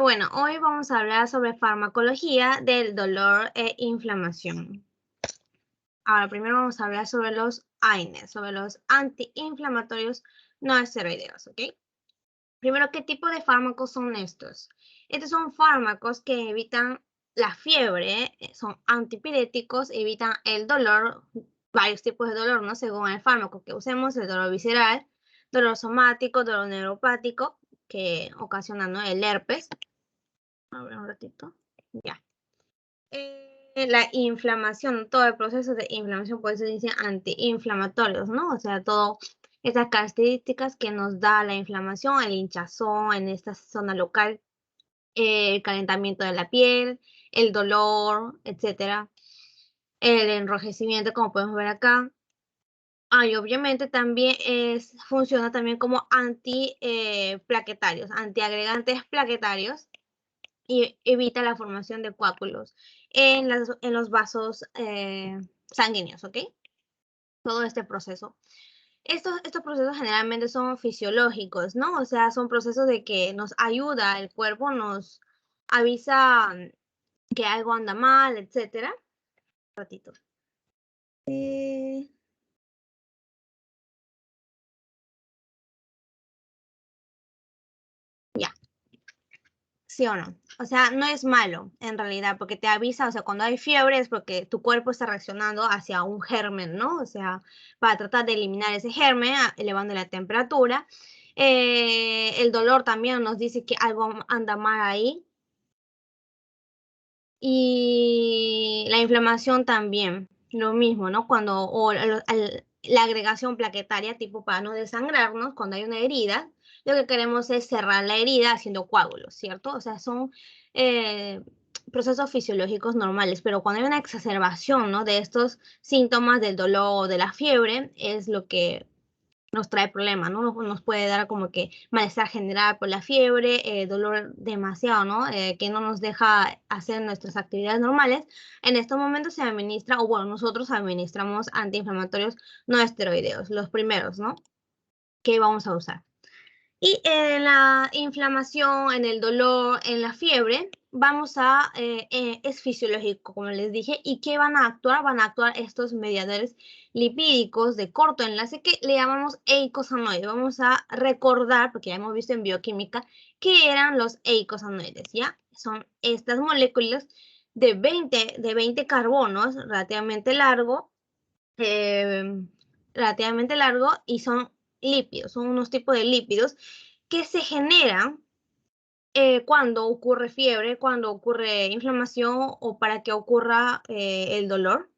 Bueno, hoy vamos a hablar sobre farmacología del dolor e inflamación. Ahora, primero vamos a hablar sobre los AINES, sobre los antiinflamatorios no esteroideos, ¿ok? Primero, ¿qué tipo de fármacos son estos? Estos son fármacos que evitan la fiebre, son antipiréticos, evitan el dolor, varios tipos de dolor, ¿no? Según el fármaco que usemos, el dolor visceral, dolor somático, dolor neuropático, que ocasiona, ¿no?, el herpes. A ver un ratito. Ya. La inflamación, todo el proceso de inflamación, por eso se dice antiinflamatorios, ¿no? O sea, todas esas características que nos da la inflamación, el hinchazón en esta zona local, el calentamiento de la piel, el dolor, etcétera, el enrojecimiento, como podemos ver acá. Y obviamente también funciona también como antiplaquetarios, antiagregantes plaquetarios, y evita la formación de coágulos en los vasos sanguíneos, ¿ok? Todo este proceso. Estos procesos generalmente son fisiológicos, ¿no? O sea, son procesos de que nos ayuda, el cuerpo nos avisa que algo anda mal, etcétera. Un ratito. Ya. ¿Sí o no? O sea, no es malo en realidad, porque te avisa, o sea, cuando hay fiebre es porque tu cuerpo está reaccionando hacia un germen, ¿no? O sea, para tratar de eliminar ese germen, elevando la temperatura. El dolor también nos dice que algo anda mal ahí. Y la inflamación también, lo mismo, ¿no? Cuando, la agregación plaquetaria, tipo para no desangrarnos, cuando hay una herida, lo que queremos es cerrar la herida haciendo coágulos, ¿cierto? O sea, son eh, procesos fisiológicos normales, pero cuando hay una exacerbación, ¿no?, de estos síntomas del dolor o de la fiebre, es lo que nos trae problemas, ¿no? Nos puede dar como que malestar general por la fiebre, dolor demasiado, ¿no? Que no nos deja hacer nuestras actividades normales. En estos momentos se administra, o bueno, nosotros administramos antiinflamatorios no esteroideos, los primeros, ¿no?, que vamos a usar. Y en la inflamación, en el dolor, en la fiebre, es fisiológico, como les dije. ¿Y qué van a actuar? Van a actuar estos mediadores lipídicos de corto enlace que le llamamos eicosanoides. Vamos a recordar, porque ya hemos visto en bioquímica, qué eran los eicosanoides, ¿ya? Son estas moléculas de 20 carbonos, relativamente largo, y son lípidos, son unos tipos de lípidos que se generan cuando ocurre fiebre, cuando ocurre inflamación o para que ocurra el dolor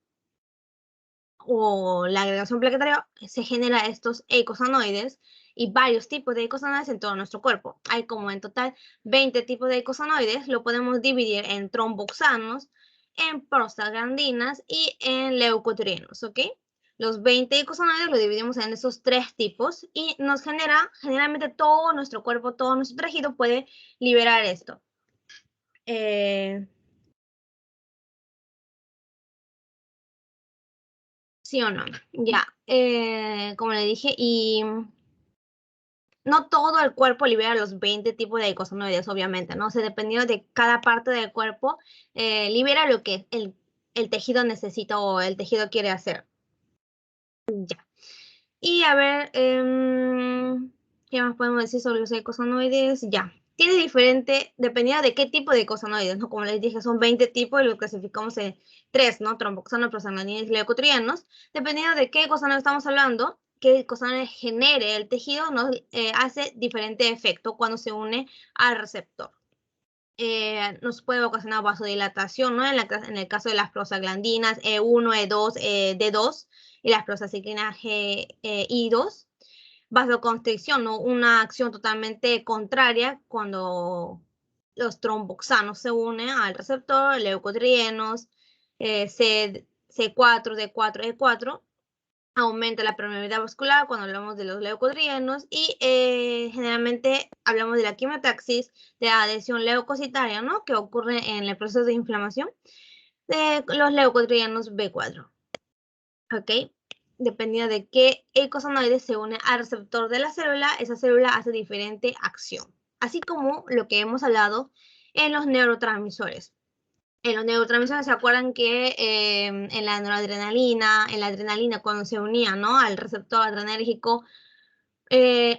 o la agregación plaquetaria, se genera estos eicosanoides y varios tipos de eicosanoides en todo nuestro cuerpo. Hay como en total 20 tipos de eicosanoides, lo podemos dividir en tromboxanos, en prostaglandinas y en leucotrienos, ¿ok? Los 20 eicosanoides lo dividimos en esos tres tipos y nos genera, generalmente todo nuestro cuerpo, todo nuestro tejido puede liberar esto. ¿Sí o no? Ya, como le dije, y no todo el cuerpo libera los 20 tipos de eicosanoides, obviamente, ¿no? O sea, dependiendo de cada parte del cuerpo, libera lo que el tejido necesita o el tejido quiere hacer. Ya. Y a ver, ¿qué más podemos decir sobre los eicosanoides? Ya. Tiene diferente, dependiendo de qué tipo de eicosanoides, ¿no? Como les dije, son 20 tipos y los clasificamos en 3, ¿no? Tromboxanos, prostaglandinas y leucotrienos. Dependiendo de qué eicosanoide estamos hablando, qué eicosanoide genere el tejido, nos hace diferente efecto cuando se une al receptor. Nos puede ocasionar vasodilatación, ¿no? En el caso de las prostaglandinas E1, E2, D2 y las prostaciclinas I2. Vasoconstricción, ¿no? Una acción totalmente contraria cuando los tromboxanos se unen al receptor, leucotrienos, C4, D4, E4. Aumenta la permeabilidad vascular cuando hablamos de los leucotrienos y generalmente hablamos de la quimiotaxis, de la adhesión leucocitaria, ¿no?, que ocurre en el proceso de inflamación de los leucotrienos B4. ¿Ok? Dependiendo de qué eicosanoide se une al receptor de la célula, esa célula hace diferente acción. Así como lo que hemos hablado en los neurotransmisores. En los neurotransmisores, ¿se acuerdan que en la noradrenalina, en la adrenalina, cuando se unía, ¿no?, al receptor adrenérgico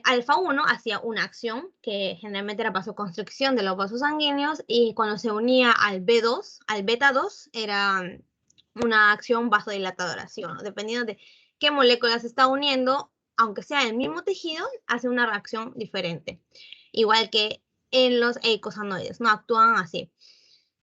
alfa 1 hacía una acción que generalmente era vasoconstricción de los vasos sanguíneos, y cuando se unía al B2, al beta 2, era una acción vasodilatadora, ¿sí o no? Dependiendo de qué moléculas se está uniendo, aunque sea el mismo tejido, hace una reacción diferente. Igual que en los eicosanoides, no actúan así.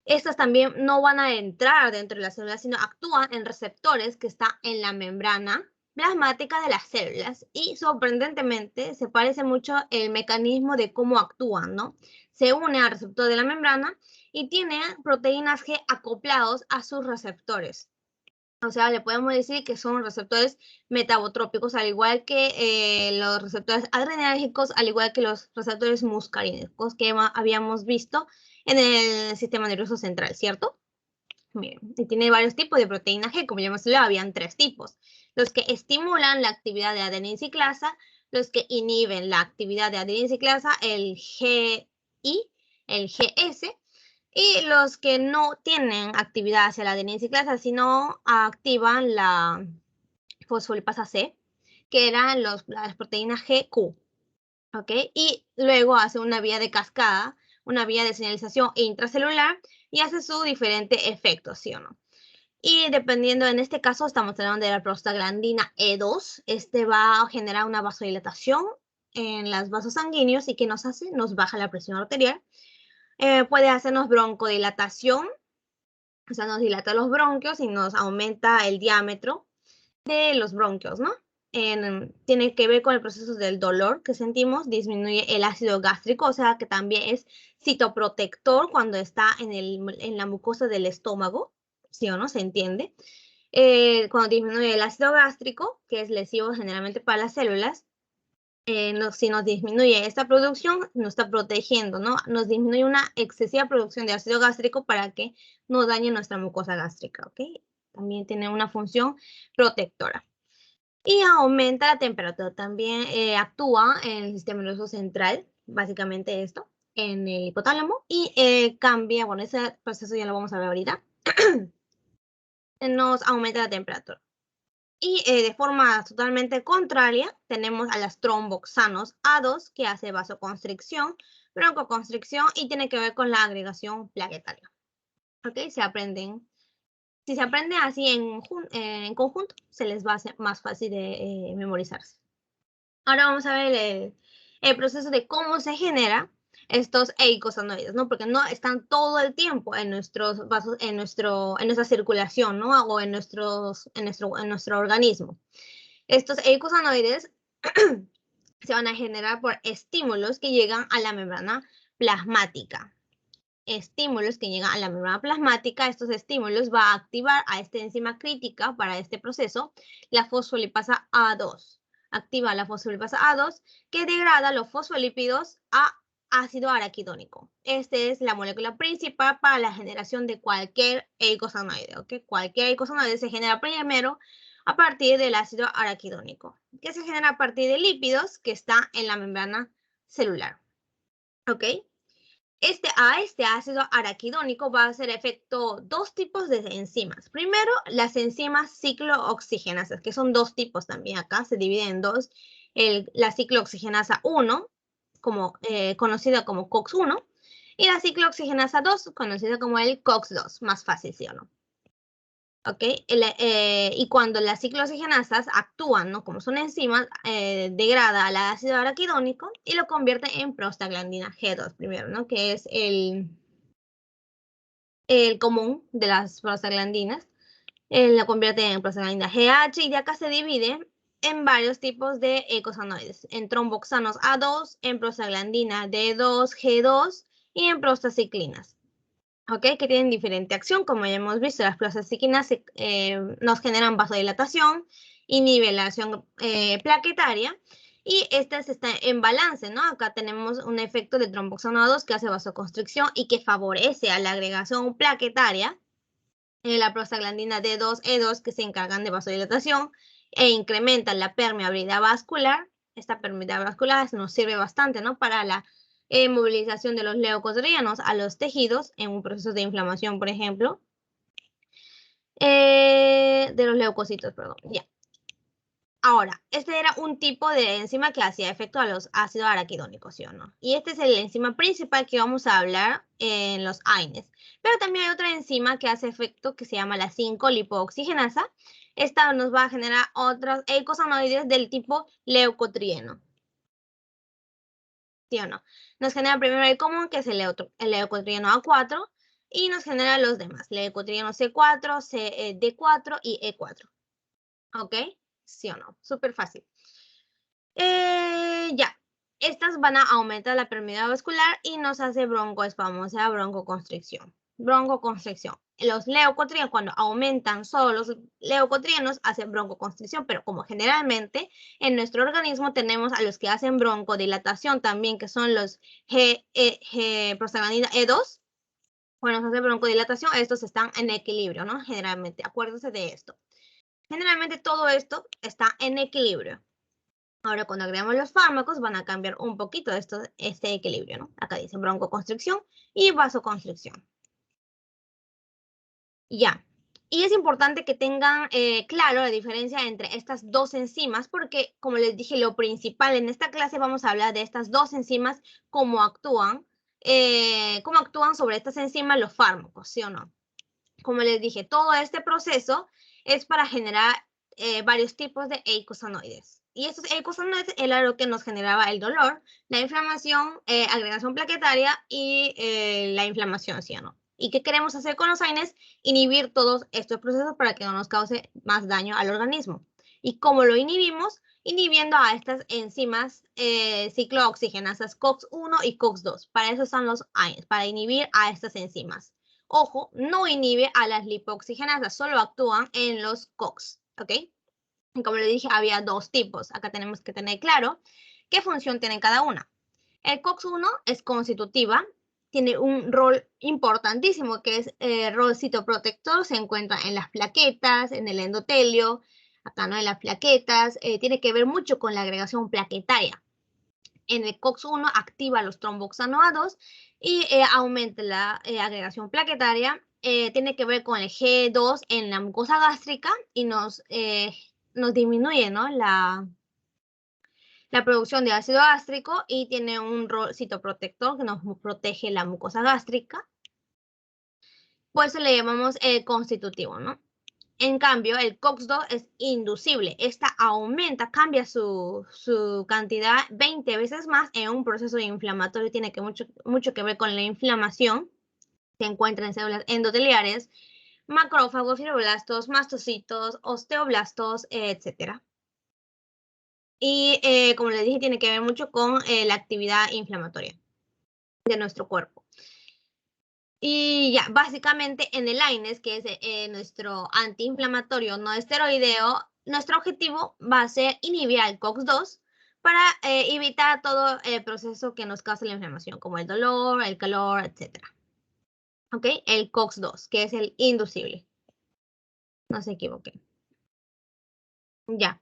Estas también no van a entrar dentro de la célula, sino actúan en receptores que están en la membrana plasmática de las células, y sorprendentemente se parece mucho el mecanismo de cómo actúan, ¿no? Se une al receptor de la membrana y tiene proteínas G acoplados a sus receptores. O sea, le podemos decir que son receptores metabotrópicos, al igual que los receptores adrenérgicos, al igual que los receptores muscarínicos que habíamos visto en el sistema nervioso central, ¿cierto? Bien, y tiene varios tipos de proteína G, como ya hemos hablado, habían 3 tipos. Los que estimulan la actividad de adenina ciclasa, los que inhiben la actividad de adenina ciclasa, el GI, el GS, y los que no tienen actividad hacia la adenina ciclasa, sino activan la fosfolipasa C, que eran las proteínas GQ. ¿Ok? Y luego hace una vía de cascada, una vía de señalización intracelular, y hace su diferente efecto, ¿sí o no? Y dependiendo, en este caso estamos hablando de la prostaglandina E2, este va a generar una vasodilatación en los vasos sanguíneos, y ¿qué nos hace? Nos baja la presión arterial. Puede hacernos broncodilatación, o sea, nos dilata los bronquios y nos aumenta el diámetro de los bronquios, ¿no? Tiene que ver con el proceso del dolor que sentimos, disminuye el ácido gástrico, o sea que también es citoprotector cuando está en la mucosa del estómago, ¿sí o no? ¿Se entiende? Cuando disminuye el ácido gástrico, que es lesivo generalmente para las células, si nos disminuye esta producción, nos está protegiendo, ¿no? Nos disminuye una excesiva producción de ácido gástrico para que no dañe nuestra mucosa gástrica, ¿ok? También tiene una función protectora. Y aumenta la temperatura. También actúa en el sistema nervioso central, básicamente esto, en el hipotálamo, y cambia, bueno, ese proceso ya lo vamos a ver ahorita, nos aumenta la temperatura. Y de forma totalmente contraria, tenemos a las tromboxanos A2, que hace vasoconstricción, broncoconstricción, y tiene que ver con la agregación plaquetaria. ¿Ok? Si se aprende así en conjunto, se les va a hacer más fácil de memorizarse. Ahora vamos a ver el proceso de cómo se genera estos eicosanoides, ¿no? Porque no están todo el tiempo en nuestros vasos, en nuestra circulación, ¿no? O en nuestro organismo. Estos eicosanoides se van a generar por estímulos que llegan a la membrana plasmática. Estímulos que llegan a la membrana plasmática, estos estímulos van a activar a esta enzima crítica para este proceso, la fosfolipasa A2. Activa la fosfolipasa A2, que degrada los fosfolípidos a ácido araquidónico. Esta es la molécula principal para la generación de cualquier eicosanoide, ¿ok? Cualquier eicosanoide se genera primero a partir del ácido araquidónico, que se genera a partir de lípidos que están en la membrana celular, ¿ok? A este ácido araquidónico va a hacer efecto 2 tipos de enzimas. Primero, las enzimas ciclooxigenasas, que son 2 tipos también acá, se dividen en 2. La ciclooxigenasa 1, conocida como COX-1, y la ciclooxigenasa 2, conocida como el COX-2, más fácil, ¿sí o no? ¿Ok? Y cuando las ciclooxigenasas actúan, ¿no? Como son enzimas, degrada al ácido araquidónico y lo convierte en prostaglandina G2 primero, ¿no? Que es el común de las prostaglandinas. Lo convierte en prostaglandina GH, y de acá se divide en varios tipos de eicosanoides, en tromboxanos A2, en prostaglandina D2, G2 y en prostaciclinas. ¿Ok? Que tienen diferente acción. Como ya hemos visto, las prostaciclinas nos generan vasodilatación, inhiben la acción plaquetaria, y estas están en balance, ¿no? Acá tenemos un efecto de tromboxano A2 que hace vasoconstricción y que favorece a la agregación plaquetaria. La prostaglandina D2, E2, que se encargan de vasodilatación e incrementan la permeabilidad vascular. Esta permeabilidad vascular nos sirve bastante, ¿no? Para la movilización de los leucotrienos a los tejidos en un proceso de inflamación, por ejemplo. De los leucocitos, perdón, ya. Ahora, este era un tipo de enzima que hacía efecto a los ácidos araquidónicos, ¿sí o no? Y este es el enzima principal que vamos a hablar en los AINES. Pero también hay otra enzima que hace efecto que se llama la 5-lipooxigenasa. Esta nos va a generar otros eicosanoides del tipo leucotrieno. ¿Sí o no? Nos genera primero el común, que es el leucotrieno A4, y nos genera los demás, leucotrieno C4, D4 y E4. ¿Ok? ¿Sí o no? Súper fácil. Ya. Estas van a aumentar la permeabilidad vascular y nos hace broncoespasmo, o sea, broncoconstricción. Broncoconstricción. Los leucotrienos, cuando aumentan solo los leucotrienos, hacen broncoconstricción, pero como generalmente en nuestro organismo tenemos a los que hacen broncodilatación también, que son los prostaglandina E2, cuando se hace broncodilatación, estos están en equilibrio, ¿no? Generalmente, acuérdense de esto. Generalmente todo esto está en equilibrio. Ahora, cuando agregamos los fármacos, van a cambiar un poquito este equilibrio, ¿no? Acá dice broncoconstricción y vasoconstricción. Ya. Y es importante que tengan claro la diferencia entre estas dos enzimas, porque, como les dije, lo principal en esta clase vamos a hablar de estas dos enzimas, cómo actúan sobre estas enzimas los fármacos, ¿sí o no? Como les dije, todo este proceso es para generar varios tipos de eicosanoides. Y estos eicosanoides era lo que nos generaba el dolor, la inflamación, agregación plaquetaria y la inflamación, ¿sí o no? ¿Y qué queremos hacer con los AINES? Inhibir todos estos procesos para que no nos cause más daño al organismo. ¿Y cómo lo inhibimos? Inhibiendo a estas enzimas ciclooxigenasas COX-1 y COX-2. Para eso están los AINES, para inhibir a estas enzimas. Ojo, no inhibe a las lipooxigenasas, solo actúan en los COX, ¿ok? Y como le dije, había dos tipos. Acá tenemos que tener claro qué función tiene cada una. El COX-1 es constitutiva, tiene un rol importantísimo que es rol citoprotector, se encuentra en las plaquetas, en el endotelio, acá no en las plaquetas, tiene que ver mucho con la agregación plaquetaria. En el COX-1 activa los tromboxanoados y aumenta la agregación plaquetaria. Tiene que ver con el G2 en la mucosa gástrica y nos disminuye, ¿no? la producción de ácido gástrico y tiene un rol citoprotector que nos protege la mucosa gástrica. Por eso le llamamos constitutivo, ¿no? En cambio, el COX-2 es inducible. Esta aumenta, cambia su cantidad 20 veces más en un proceso inflamatorio. Tiene mucho que ver con la inflamación. Se encuentra en células endoteliares, macrófagos, fibroblastos, mastocitos, osteoblastos, etc. Y como les dije, tiene que ver mucho con la actividad inflamatoria de nuestro cuerpo. Y ya, básicamente en el AINES, que es nuestro antiinflamatorio no esteroideo, nuestro objetivo va a ser inhibir al COX-2 para evitar todo el proceso que nos causa la inflamación, como el dolor, el calor, etc. ¿Ok? El COX-2, que es el inducible. No se equivoquen. Ya.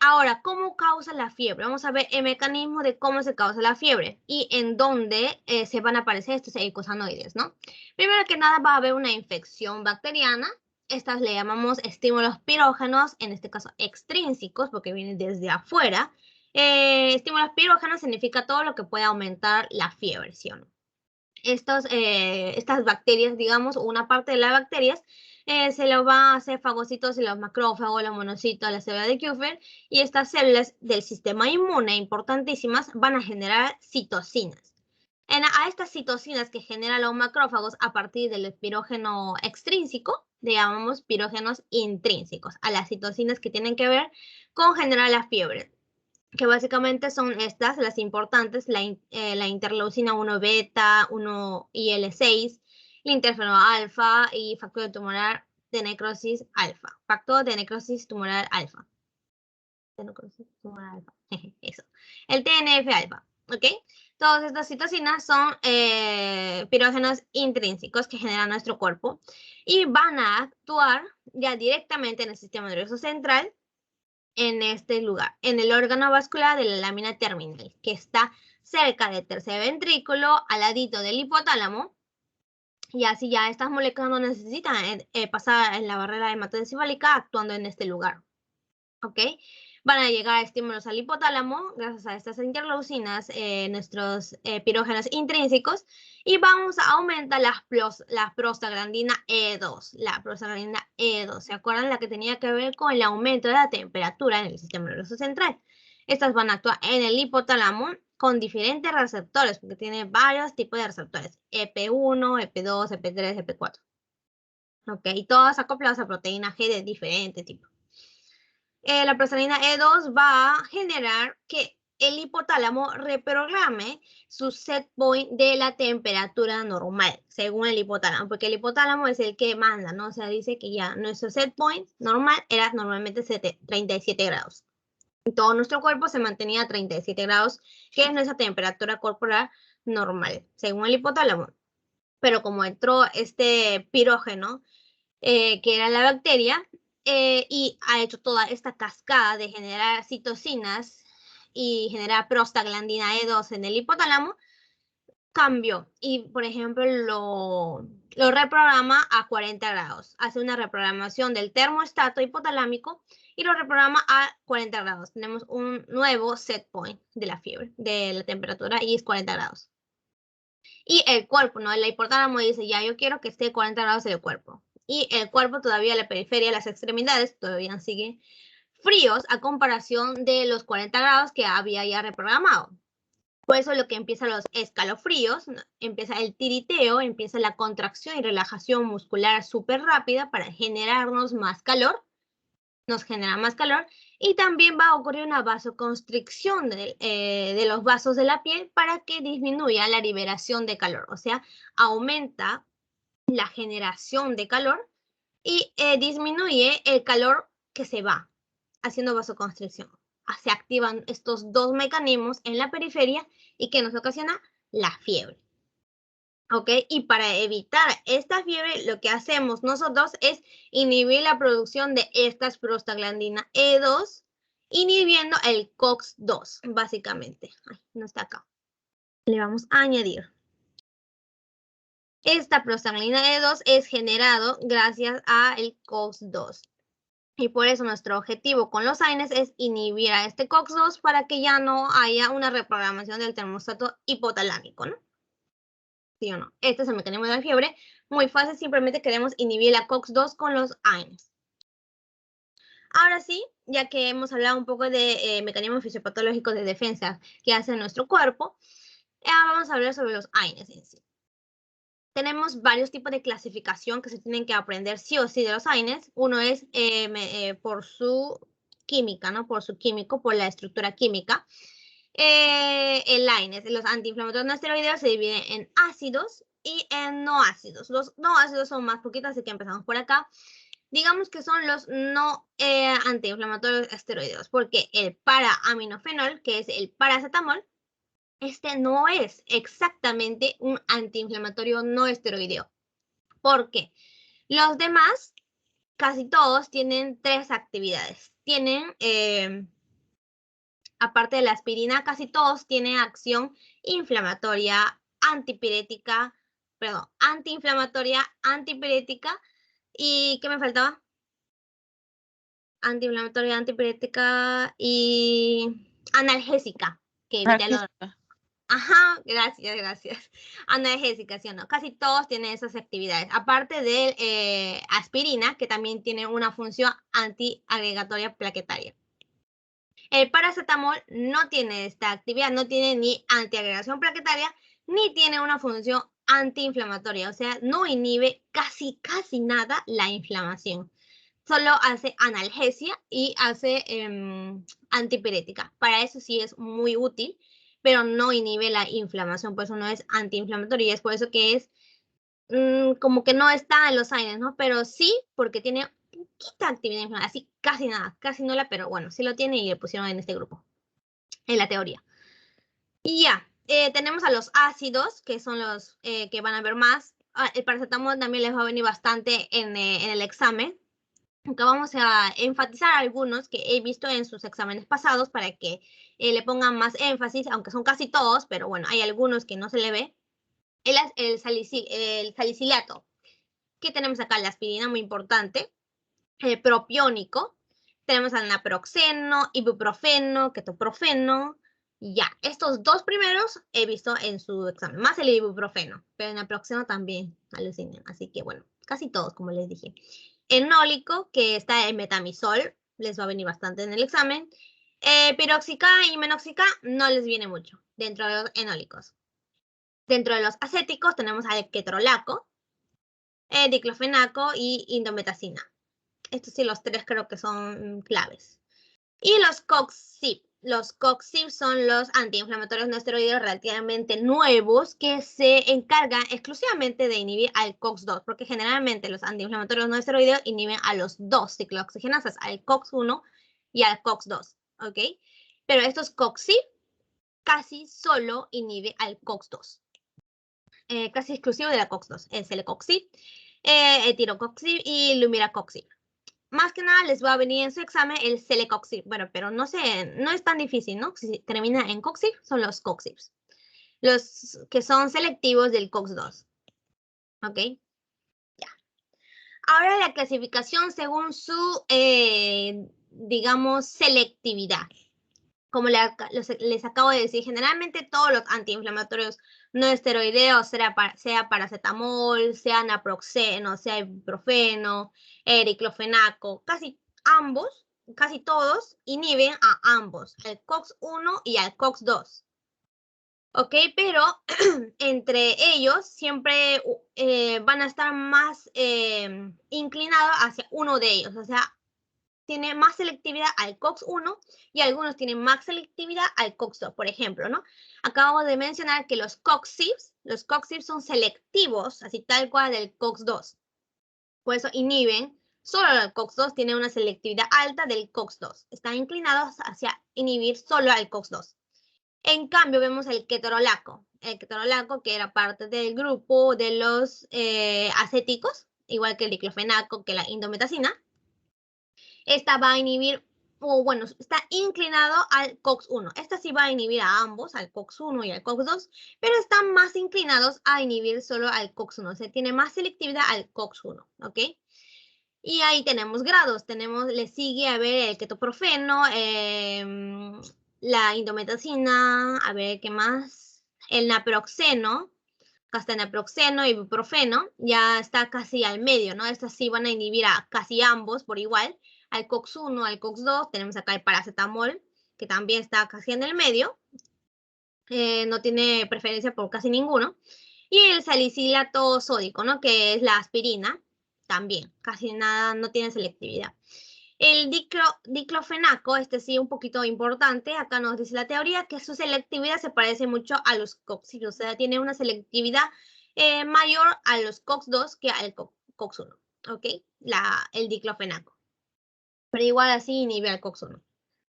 Ahora, ¿cómo causa la fiebre? Vamos a ver el mecanismo de cómo se causa la fiebre y en dónde se van a aparecer estos eicosanoides, ¿no? Primero que nada va a haber una infección bacteriana. Estas le llamamos estímulos pirógenos, en este caso extrínsecos, porque vienen desde afuera. Estímulos pirógenos significa todo lo que puede aumentar la fiebre, ¿sí o no? Estas bacterias, digamos, una parte de las bacterias, se lo va a hacer fagocitos y los macrófagos, los monocitos, la célula de Kupffer, y estas células del sistema inmune, importantísimas, van a generar citocinas. A estas citocinas que generan los macrófagos a partir del pirógeno extrínseco, le llamamos pirógenos intrínsecos, a las citocinas que tienen que ver con generar la fiebre, que básicamente son estas, las importantes, la interleucina 1 beta, 1 IL-6, la interferón alfa y factor tumoral de necrosis alfa. Factor de necrosis tumoral alfa. Eso. El TNF alfa, ¿ok? Todas estas citocinas son pirógenos intrínsecos que generan nuestro cuerpo y van a actuar ya directamente en el sistema nervioso central, en este lugar, en el órgano vascular de la lámina terminal, que está cerca del tercer ventrículo, al ladito del hipotálamo. Y así ya estas moléculas no necesitan pasar en la barrera hematoencefálica actuando en este lugar. ¿Ok? Van a llegar estímulos al hipotálamo gracias a estas interleucinas, nuestros pirógenos intrínsecos, y vamos a aumentar la prostaglandina E2. La prostaglandina E2, ¿se acuerdan? La que tenía que ver con el aumento de la temperatura en el sistema nervioso central. Estas van a actuar en el hipotálamo con diferentes receptores, porque tiene varios tipos de receptores, EP1, EP2, EP3, EP4. ¿Ok? Y todos acoplados a proteína G de diferente tipo. La prostaglandina E2 va a generar que el hipotálamo reprograme su set point de la temperatura normal, según el hipotálamo, porque el hipotálamo es el que manda, ¿no? O sea, dice que ya nuestro set point normal era normalmente 37 grados. En todo nuestro cuerpo se mantenía a 37 grados, que es nuestra temperatura corporal normal, según el hipotálamo. Pero como entró este pirógeno, que era la bacteria, y ha hecho toda esta cascada de generar citocinas y generar prostaglandina E2 en el hipotálamo, cambió y, por ejemplo, lo reprograma a 40 grados. Hace una reprogramación del termostato hipotalámico y lo reprograma a 40 grados. Tenemos un nuevo set point de la fiebre, de la temperatura, y es 40 grados. Y el cuerpo, ¿no? El hipotálamo dice, ya, yo quiero que esté 40 grados en el cuerpo. Y el cuerpo todavía, la periferia, las extremidades, todavía siguen fríos a comparación de los 40 grados que había ya reprogramado. Por eso lo que empieza los escalofríos, empieza el tiriteo, empieza la contracción y relajación muscular súper rápida para generarnos más calor. Nos genera más calor, y también va a ocurrir una vasoconstricción de los vasos de la piel para que disminuya la liberación de calor, o sea, aumenta la generación de calor y disminuye el calor que se va haciendo vasoconstricción. Se activan estos dos mecanismos en la periferia y que nos ocasiona la fiebre. ¿Ok? Y para evitar esta fiebre, lo que hacemos nosotros es inhibir la producción de estas prostaglandina E2, inhibiendo el COX-2, básicamente. Ay, no está acá. Le vamos a añadir. Esta prostaglandina E2 es generado gracias al COX-2. Y por eso nuestro objetivo con los AINES es inhibir a este COX-2 para que ya no haya una reprogramación del termostato hipotalámico, ¿no? ¿Sí o no? Este es el mecanismo de la fiebre. Muy fácil, simplemente queremos inhibir la COX-2 con los AINES. Ahora sí, ya que hemos hablado un poco de mecanismos fisiopatológicos de defensa que hace nuestro cuerpo, vamos a hablar sobre los AINES en sí. Tenemos varios tipos de clasificación que se tienen que aprender sí o sí de los AINES. Uno es por su química, ¿no? Por su químico, por la estructura química. El AINES, los antiinflamatorios no esteroideos, se dividen en ácidos y en no ácidos. Los no ácidos son más poquitos, así que empezamos por acá. Digamos que son los no antiinflamatorios esteroideos, porque el para-aminofenol, que es el paracetamol, este no es exactamente un antiinflamatorio no esteroideo. ¿Por qué? Los demás, casi todos, tienen tres actividades. Tienen, aparte de la aspirina, casi todos tienen acción inflamatoria, antipirética, perdón, antiinflamatoria, antipirética, ¿y qué me faltaba? Antiinflamatoria, antipirética y analgésica, que evita el dolor. Ajá, gracias. Analgésica, ¿sí o no? Casi todos tienen esas actividades. Aparte de aspirina, que también tiene una función antiagregatoria plaquetaria. El paracetamol no tiene esta actividad, no tiene ni antiagregación plaquetaria, ni tiene una función antiinflamatoria. O sea, no inhibe casi nada la inflamación. Solo hace analgesia y hace antipirética. Para eso sí es muy útil, pero no inhibe la inflamación, por eso no es antiinflamatorio, y es por eso que es como que no está en los AINES, ¿no? Pero sí, porque tiene poquita actividad inflamatoria, así casi nada, casi nula, pero bueno, sí lo tiene y le pusieron en este grupo, en la teoría. Y ya, tenemos a los ácidos, que son los que van a ver más. El paracetamol también les va a venir bastante en el examen. Acá vamos a enfatizar algunos que he visto en sus exámenes pasados para que le pongan más énfasis, aunque son casi todos, pero bueno, hay algunos que no se le ve. El salicilato. ¿Qué tenemos acá? La aspirina, muy importante. El propiónico. Tenemos al naproxeno, ibuprofeno, ketoprofeno. Ya, estos dos primeros he visto en su examen, más el ibuprofeno, pero el naproxeno también alucinan. Así que bueno, casi todos, como les dije. El nólico, que está en metamizol, les va a venir bastante en el examen. Piroxica y menoxica no les viene mucho dentro de los enólicos. Dentro de los acéticos tenemos al ketorolaco, diclofenaco y indometacina. Estos sí, los tres creo que son claves. Y los COX-CYP. Los COX-CYP son los antiinflamatorios no esteroideos relativamente nuevos que se encargan exclusivamente de inhibir al COX-2, porque generalmente los antiinflamatorios no esteroideos inhiben a los dos ciclooxigenasas, al COX-1 y al COX-2, ¿ok? Pero estos COX-CYP casi solo inhiben al COX-2. Casi exclusivo de la COX-2, el celecoxib, etirocoxib y lumiracoxib. Más que nada les va a venir en su examen el celecoxib. Bueno, pero no sé, no es tan difícil, ¿no? Si termina en coxib, son los coxibs. Los que son selectivos del COX-2. ¿Ok? Ya. Ahora la clasificación según su, digamos, selectividad. Como les acabo de decir, generalmente todos los antiinflamatorios no esteroideos, sea paracetamol, sea naproxeno, sea ibuprofeno, diclofenaco, casi todos inhiben a ambos, al COX-1 y al COX-2. ¿Ok? Pero entre ellos siempre van a estar más inclinados hacia uno de ellos, o sea, tiene más selectividad al COX-1 y algunos tienen más selectividad al COX-2, por ejemplo, ¿no? Acabo de mencionar que los COX-CYP son selectivos, así tal cual del COX-2. Por eso inhiben, solo el COX-2 tiene una selectividad alta del COX-2. Están inclinados hacia inhibir solo al COX-2. En cambio, vemos el ketorolaco. El ketorolaco, que era parte del grupo de los acéticos, igual que el diclofenaco, que la indometacina. Esta va a inhibir, o bueno, está inclinado al COX-1. Esta sí va a inhibir a ambos, al COX-1 y al COX-2, pero están más inclinados a inhibir solo al COX-1. O sea, tiene más selectividad al COX-1, ¿ok? Y ahí tenemos grados. Le sigue, a ver, el ketoprofeno, la indometacina, a ver, ¿qué más? El naproxeno, hasta naproxeno y ibuprofeno, ya está casi al medio, ¿no? Estas sí van a inhibir a casi ambos por igual. Al COX-1, al COX-2, tenemos acá el paracetamol, que también está casi en el medio. No tiene preferencia por casi ninguno. Y el salicilato sódico, ¿no? Que es la aspirina, también, casi nada, no tiene selectividad. El diclofenaco, este sí un poquito importante, acá nos dice la teoría que su selectividad se parece mucho a los COX, o sea, tiene una selectividad mayor a los COX-2 que al COX-1, ¿ok? El diclofenaco. Pero igual así inhibe al COX-1.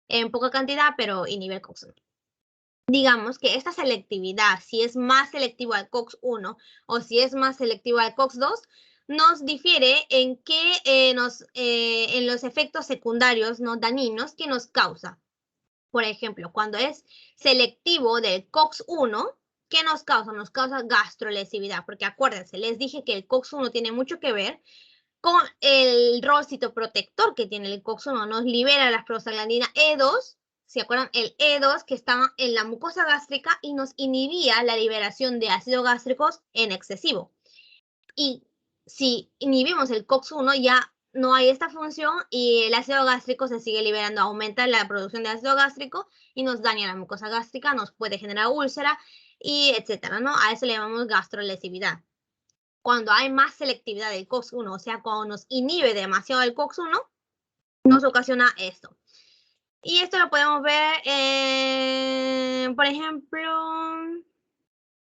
En poca cantidad, pero inhibe al COX-1. Digamos que esta selectividad, si es más selectivo al COX-1 o si es más selectivo al COX-2, nos difiere en en los efectos secundarios no dañinos que nos causa. Por ejemplo, cuando es selectivo del COX-1, ¿qué nos causa? Nos causa gastrolesividad, porque acuérdense, les dije que el COX-1 tiene mucho que ver con el rol citoprotector que tiene el COX-1, nos libera la prostaglandina E2, ¿se acuerdan? El E2 que está en la mucosa gástrica y nos inhibía la liberación de ácidos gástricos en excesivo. Y si inhibimos el COX-1 ya no hay esta función y el ácido gástrico se sigue liberando, aumenta la producción de ácido gástrico y nos daña la mucosa gástrica, nos puede generar úlcera y etcétera, ¿no? A eso le llamamos gastrolesividad. Cuando hay más selectividad del COX-1, o sea, cuando nos inhibe demasiado el COX-1, nos ocasiona esto. Y esto lo podemos ver, por ejemplo,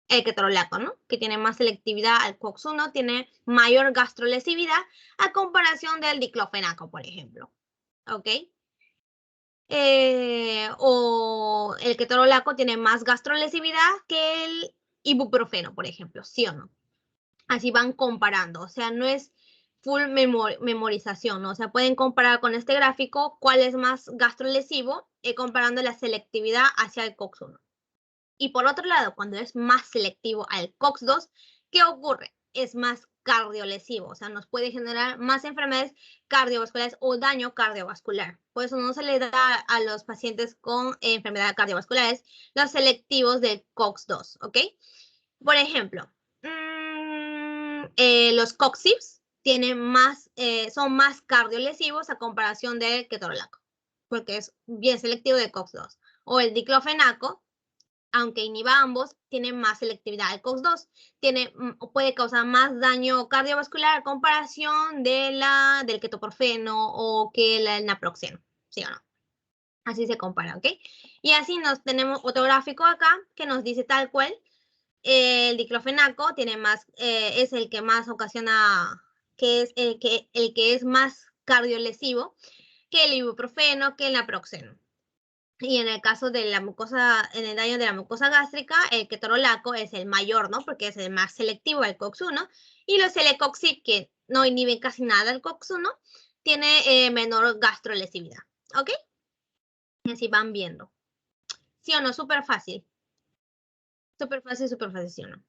el ketorolaco, ¿no? Que tiene más selectividad al COX-1, tiene mayor gastrolesividad a comparación del diclofenaco, por ejemplo. ¿Ok? O el ketorolaco tiene más gastrolesividad que el ibuprofeno, por ejemplo, ¿sí o no? Así van comparando, o sea, no es full memorización, ¿no? O sea, pueden comparar con este gráfico cuál es más gastrolesivo, comparando la selectividad hacia el COX-1. Y por otro lado, cuando es más selectivo al COX-2, ¿qué ocurre? Es más cardiolesivo, o sea, nos puede generar más enfermedades cardiovasculares o daño cardiovascular. Por eso no se le da a los pacientes con enfermedades cardiovasculares los selectivos del COX-2, ¿ok? Por ejemplo, los COX-IPs son más cardiolesivos a comparación del ketorolaco, porque es bien selectivo de COX-2. O el diclofenaco, aunque inhiba ambos, tiene más selectividad. El COX-2 puede causar más daño cardiovascular a comparación del ketoprofeno o que el naproxeno, ¿sí o no? Así se compara, ¿ok? Y así tenemos otro gráfico acá que nos dice tal cual. El diclofenaco es el que más ocasiona, que es el que es más cardiolesivo que el ibuprofeno, que el naproxeno. Y en el caso de la mucosa, en el daño de la mucosa gástrica, el ketorolaco es el mayor, ¿no? Porque es el más selectivo al COX-1. Y los celecoxib, que no inhiben casi nada al COX-1, tiene menor gastrolesividad. ¿Ok? Y así van viendo. ¿Sí o no? Súper fácil. Súper fácil, ¿sí o no?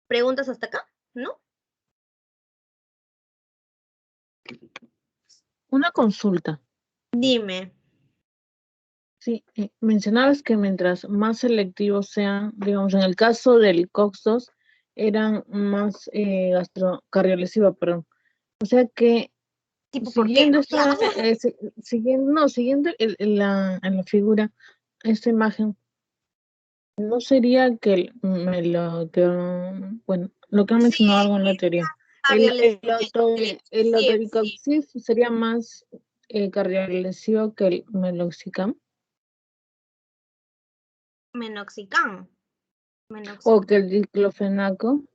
¿Preguntas hasta acá? ¿No? Una consulta. Dime. Sí, mencionabas que mientras más selectivos sean, digamos, en el caso del COX-2, eran más cardiolesivos, perdón. O sea que Tipo, ¿por qué? siguiendo ¿No? esta, siguiendo en la figura, esta imagen, ¿no sería que lo que han Sí, mencionado algo en la teoría? El sí, autoricopsis sería más cardiolesivo que el meloxicam. Menoxicam. O que el diclofenaco,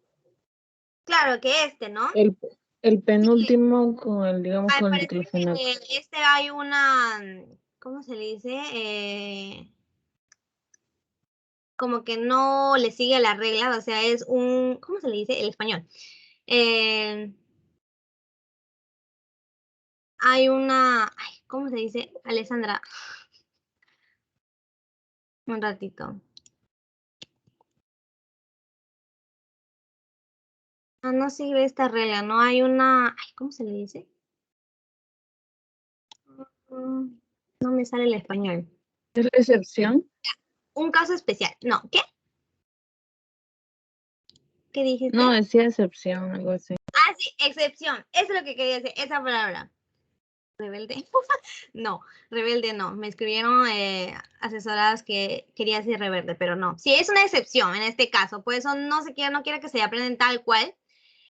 Claro que ¿no? el Sí, penúltimo con el, digamos, al con el parecer diclofenaco. hay una, ¿cómo se le dice? Como que no le sigue las reglas, o sea, es ¿cómo se le dice? El español. Eh, Hay ¿cómo se dice? Alessandra, un ratito. No sigue esta regla, no hay ¿cómo se le dice? No me sale el español. ¿Es la excepción? Un caso especial. No, ¿qué? ¿Qué No, dijiste? decía excepción, algo así. Sí, excepción. Eso es lo que quería decir, esa palabra. Rebelde. No, rebelde no. Me escribieron asesoradas que quería decir rebelde, pero no. Sí, es una excepción en este caso. Por eso no quiere que se aprenden tal cual.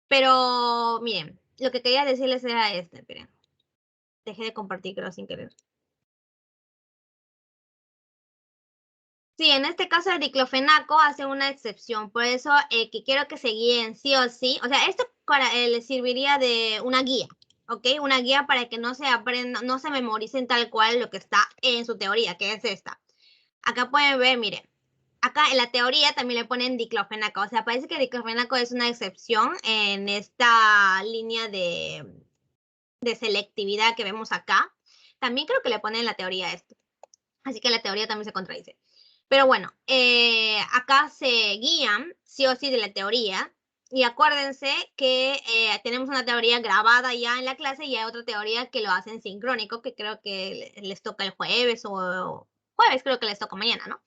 Pero miren, lo que quería decirles era miren. Dejé de compartir, creo, sin querer. Sí, en este caso el diclofenaco hace una excepción, por eso que quiero que se guíen sí o sí. O sea, esto les serviría de una guía, ¿ok? Una guía para que no se aprendan, no se memoricen tal cual lo que está en su teoría, que es esta. Acá pueden ver, miren, acá en la teoría también le ponen diclofenaco, o sea, parece que diclofenaco es una excepción en esta línea de selectividad que vemos acá. También creo que le ponen en la teoría esto, así que la teoría también se contradice. Pero bueno, acá se guían sí o sí de la teoría. Y acuérdense que tenemos una teoría grabada ya en la clase y hay otra teoría que lo hacen sincrónico, que creo que les toca el jueves o jueves, creo que les toca mañana, ¿no?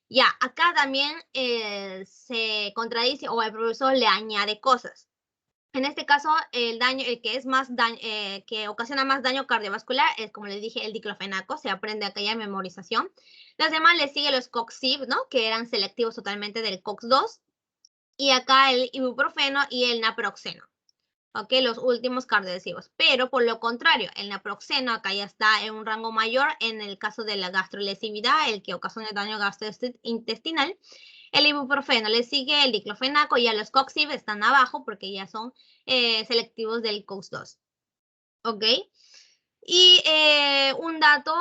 Ya, acá también se contradice o el profesor le añade cosas. En este caso, el que es más daño, que ocasiona más daño cardiovascular es, como les dije, el diclofenaco, se aprende acá ya en memorización. Los demás les sigue los COX-IB, ¿no? Que eran selectivos totalmente del COX-2. Y acá el ibuprofeno y el naproxeno. ¿Ok? Los últimos cardiolesivos. Pero por lo contrario, el naproxeno acá ya está en un rango mayor en el caso de la gastrolesividad, el que ocasiona daño gastrointestinal. El ibuprofeno le sigue el diclofenaco y a los COX-IB están abajo porque ya son selectivos del COX-2. ¿Ok? Y un dato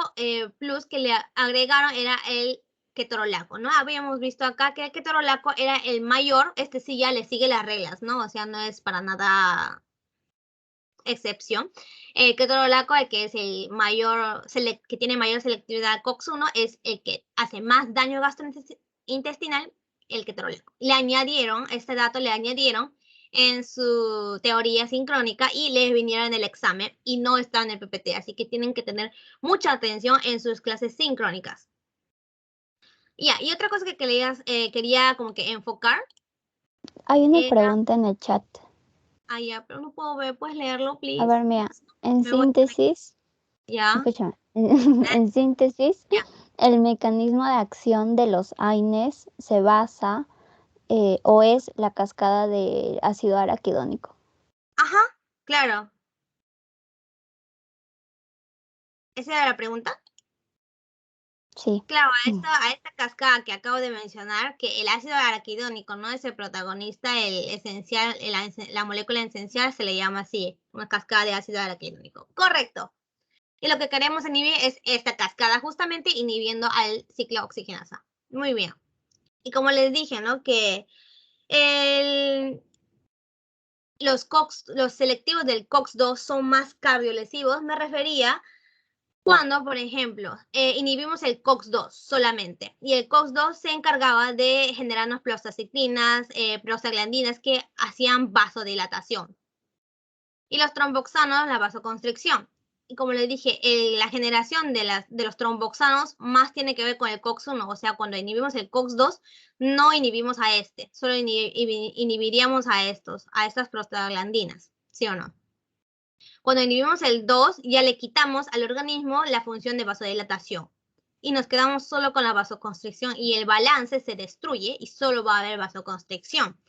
plus que le agregaron era el ketorolaco, ¿no? Habíamos visto acá que el ketorolaco era el mayor, sí ya le sigue las reglas, ¿no? O sea, no es para nada excepción. El ketorolaco, el que es el mayor, que tiene mayor selectividad al COX-1, es el que hace más daño gastrointestinal, el ketorolaco. Le añadieron, este dato le añadieron en su teoría sincrónica y les vinieron en el examen y no está en el PPT, así que tienen que tener mucha atención en sus clases sincrónicas. Ya, y otra cosa que quería como que enfocar. Hay una pregunta en el chat. Ah, ya, pero no puedo ver, ¿puedes leerlo, please? A ver, mira, en síntesis, Ya. escúchame, en síntesis, el mecanismo de acción de los AINES se basa o es la cascada de ácido araquidónico. Ajá, claro. ¿Esa era la pregunta? Sí. Claro, a esta cascada que acabo de mencionar, que el ácido araquidónico no es el protagonista, el esencial, la molécula esencial se le llama así, una cascada de ácido araquidónico. Correcto. Y lo que queremos inhibir es esta cascada, justamente inhibiendo al ciclo oxigenasa. Muy bien. Y como les dije, ¿no? Que los selectivos del COX-2 son más cardiolesivos, me refería cuando, por ejemplo, inhibimos el COX-2 solamente, y el COX-2 se encargaba de generarnos prostaciclinas, prostaglandinas que hacían vasodilatación. Y los tromboxanos, la vasoconstricción. Y como les dije, la generación de los tromboxanos más tiene que ver con el COX-1, o sea, cuando inhibimos el COX-2, no inhibimos a este, solo inhibiríamos a estas prostaglandinas, ¿sí o no? Cuando inhibimos el 2, ya le quitamos al organismo la función de vasodilatación y nos quedamos solo con la vasoconstricción y el balance se destruye y solo va a haber vasoconstricción.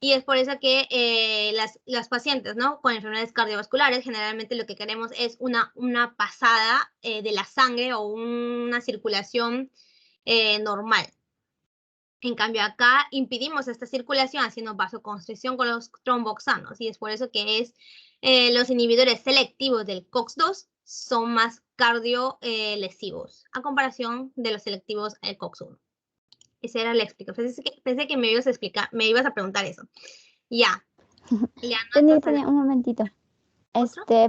Y es por eso que las pacientes, ¿no? Con enfermedades cardiovasculares, generalmente lo que queremos es una pasada de la sangre o una circulación normal. En cambio, acá impedimos esta circulación haciendo vasoconstricción con los tromboxanos y es por eso que los inhibidores selectivos del COX-2 son más cardiolesivos a comparación de los selectivos del COX-1. Esa era la explicación. Pensé que me ibas a preguntar eso. Ya. Tenía un momentito.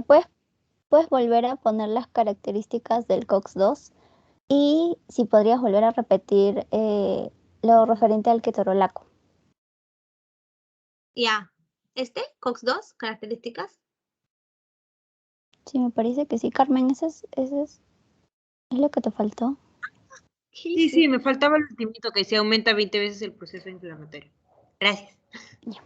¿Puedes volver a poner las características del COX-2? Y si podrías volver a repetir lo referente al ketorolaco. Ya. COX-2, características. Sí, me parece que sí, Carmen, eso es lo que te faltó. Sí, me faltaba el ultimito que se aumenta 20 veces el proceso inflamatorio. Gracias. Ya.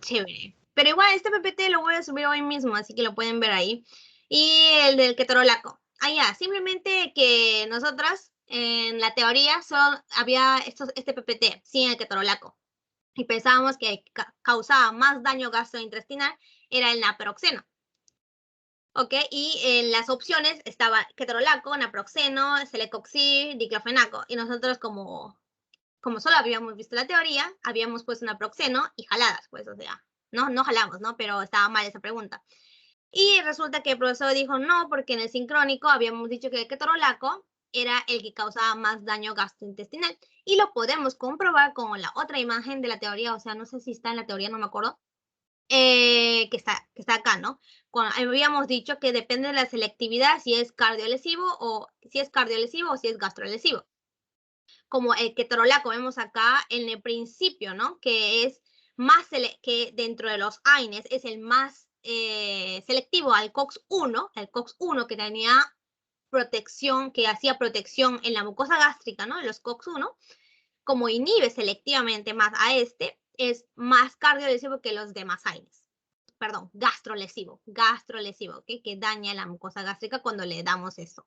Chévere. Pero igual, este PPT lo voy a subir hoy mismo, así que lo pueden ver ahí. Y el del ketorolaco. Ya, simplemente que nosotras en la teoría había este PPT, sin el ketorolaco. Y pensábamos que el que causaba más daño gastrointestinal era el naproxeno. ¿Ok? Y en las opciones estaba ketorolaco, naproxeno, celecoxib, diclofenaco. Y nosotros como solo habíamos visto la teoría, habíamos puesto naproxeno y jaladas, pues, o sea, no jalamos, ¿no? Pero estaba mal esa pregunta. Y resulta que el profesor dijo no, porque en el sincrónico habíamos dicho que el ketorolaco era el que causaba más daño gastrointestinal. Y lo podemos comprobar con la otra imagen de la teoría, o sea, no sé si está en la teoría, no me acuerdo, que está acá, ¿no? Cuando habíamos dicho que depende de la selectividad si es cardiolesivo o si es gastrolesivo. Como el ketorolaco vemos acá en el principio, ¿no? Que es más que dentro de los AINES es el más selectivo al COX-1, el COX-1 que tenía protección, que hacía protección en la mucosa gástrica, ¿no? De los COX-1, como inhibe selectivamente más a es más cardiolesivo que los demás AINES. Perdón, gastrolesivo, ¿ok? Que daña la mucosa gástrica cuando le damos eso,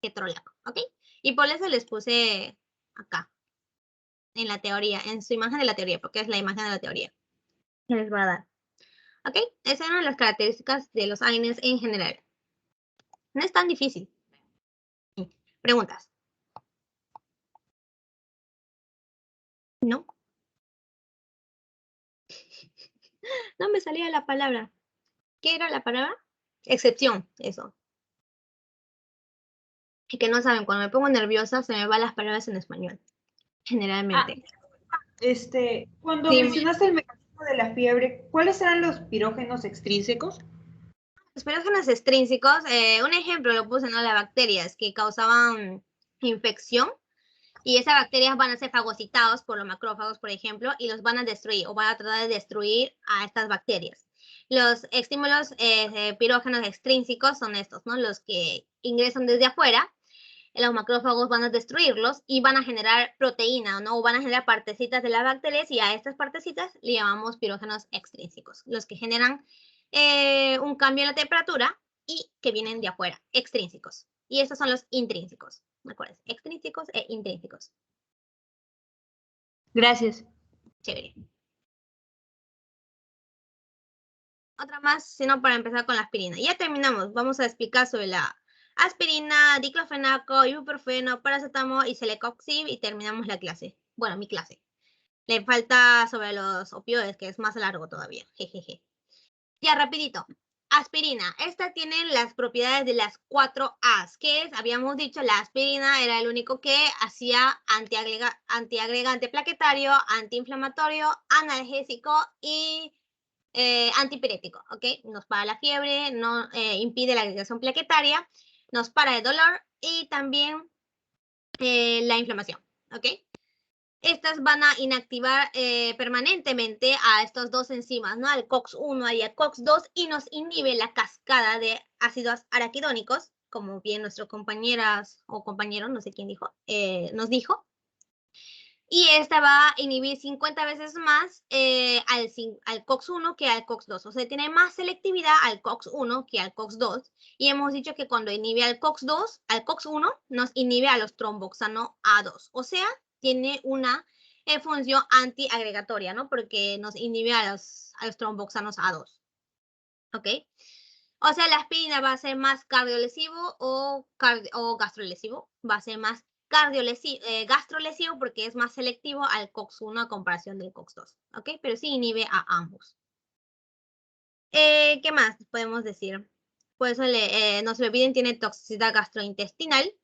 ketorolaco, ¿ok? Y por eso les puse acá, en la teoría, en su imagen de la teoría, porque es la imagen de la teoría que les va a dar. ¿Ok? Esas eran las características de los AINES en general. No es tan difícil. ¿Preguntas? ¿No? No me salía la palabra. ¿Qué era la palabra? Excepción, eso. Y que no saben, cuando me pongo nerviosa se me van las palabras en español. Generalmente. Cuando mencionaste el mecanismo de la fiebre, ¿cuáles eran los pirógenos extrínsecos? Los pirógenos extrínsecos, un ejemplo lo puse, ¿no? Las bacterias que causaban infección. Y esas bacterias van a ser fagocitados por los macrófagos, por ejemplo, y los van a destruir o van a tratar de destruir a estas bacterias. Los estímulos pirógenos extrínsecos son estos, ¿no? Los que ingresan desde afuera. Los macrófagos van a destruirlos y van a generar proteína, ¿no? O van a generar partecitas de las bacterias y a estas partecitas le llamamos pirógenos extrínsecos, los que generan un cambio en la temperatura y que vienen de afuera, extrínsecos. Y estos son los intrínsecos. Acuérdense, extrínsecos e intrínsecos. Gracias. Chévere. Otra más, sino para empezar con la aspirina. Ya terminamos. Vamos a explicar sobre la aspirina, diclofenaco, ibuprofeno, paracetamol y celecoxib y terminamos la clase. Bueno, mi clase. Le falta sobre los opioides, que es más largo todavía. Jejeje. Ya, rapidito. Aspirina. Esta tiene las propiedades de las 4 A's, que es, habíamos dicho, la aspirina era el único que hacía antiagregante plaquetario, antiinflamatorio, analgésico y antipirético, ¿ok? Nos para la fiebre, no impide la agregación plaquetaria, nos para el dolor y también la inflamación, ¿ok? Estas van a inactivar permanentemente a estos dos enzimas, ¿no? Al COX-1 y al COX-2 y nos inhibe la cascada de ácidos araquidónicos, como bien nuestras compañeras o compañeros, no sé quién dijo, nos dijo. Y esta va a inhibir 50 veces más al COX-1 que al COX-2. O sea, tiene más selectividad al COX-1 que al COX-2. Y hemos dicho que cuando inhibe al COX-2, al COX-1, nos inhibe a los tromboxano A2. O sea, tiene una función antiagregatoria, ¿no? Porque nos inhibe a los tromboxanos A2. ¿Ok? O sea, la aspirina va a ser más cardiolesivo o gastrolesivo. Va a ser más gastrolesivo porque es más selectivo al COX-1 a comparación del COX-2. ¿Ok? Pero sí inhibe a ambos. ¿Qué más podemos decir? Por eso no se olviden, tiene toxicidad gastrointestinal.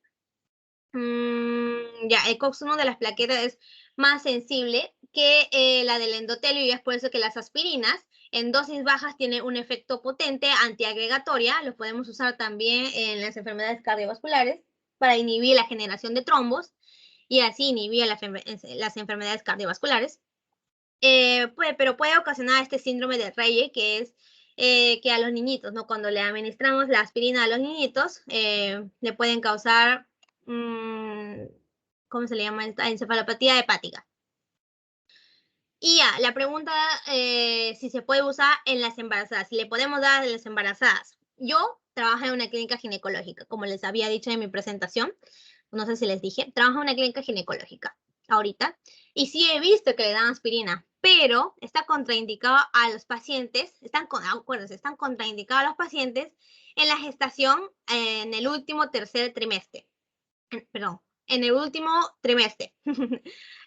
Ya, el COX-1 de las plaquetas es más sensible que la del endotelio y es por eso que las aspirinas en dosis bajas tienen un efecto potente antiagregatoria. Lo podemos usar también en las enfermedades cardiovasculares para inhibir la generación de trombos y así inhibir las enfermedades cardiovasculares. Pero puede ocasionar este síndrome de Reye, que es que a los niñitos, ¿no? Cuando le administramos la aspirina a los niñitos, le pueden causar ¿cómo se le llama esta? Encefalopatía hepática. Y ya, la pregunta si se puede usar en las embarazadas, si le podemos dar a las embarazadas. Yo trabajo en una clínica ginecológica, como les había dicho en mi presentación, no sé si les dije, trabajo en una clínica ginecológica ahorita, y sí he visto que le dan aspirina, pero está contraindicado a los pacientes, están contraindicados a los pacientes en la gestación en el último tercer trimestre. Perdón, en el último trimestre.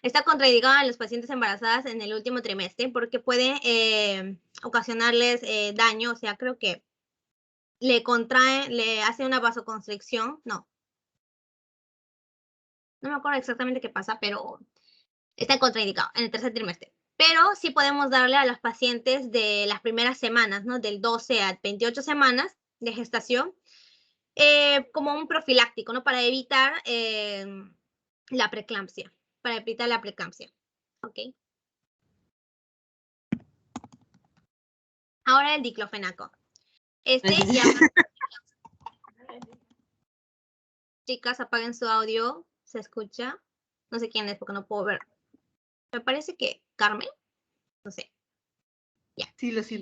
Está contraindicado a los pacientes embarazadas en el último trimestre porque puede ocasionarles daño, o sea, creo que le hace una vasoconstricción, no me acuerdo exactamente qué pasa, pero está contraindicado en el tercer trimestre. Pero sí podemos darle a los pacientes de las primeras semanas, ¿no? Del 12 a 28 semanas de gestación, como un profiláctico, ¿no? Para evitar la preeclampsia, ¿ok? Ahora el diclofenaco. Chicas, apaguen su audio, ¿se escucha? No sé quién es porque no puedo ver. Me parece que Carmen, no sé. Ya. Sí, lo sé.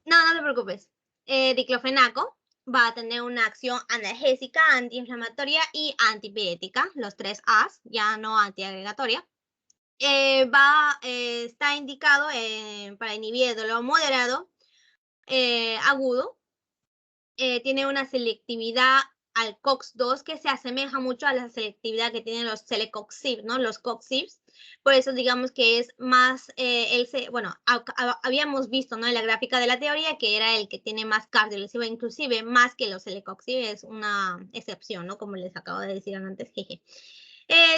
No te preocupes. Diclofenaco va a tener una acción analgésica, antiinflamatoria y antipirética, los 3 A's, ya no antiagregatoria. Está indicado para inhibir el dolor moderado, agudo. Tiene una selectividad al COX-2 que se asemeja mucho a la selectividad que tienen los celecoxib, ¿no? Los COX-2. Por eso digamos que es más, habíamos visto, ¿no? En la gráfica de la teoría que era el que tiene más cardiolesivo, inclusive más que los celecoxib, es una excepción, ¿no? Como les acabo de decir antes, jeje.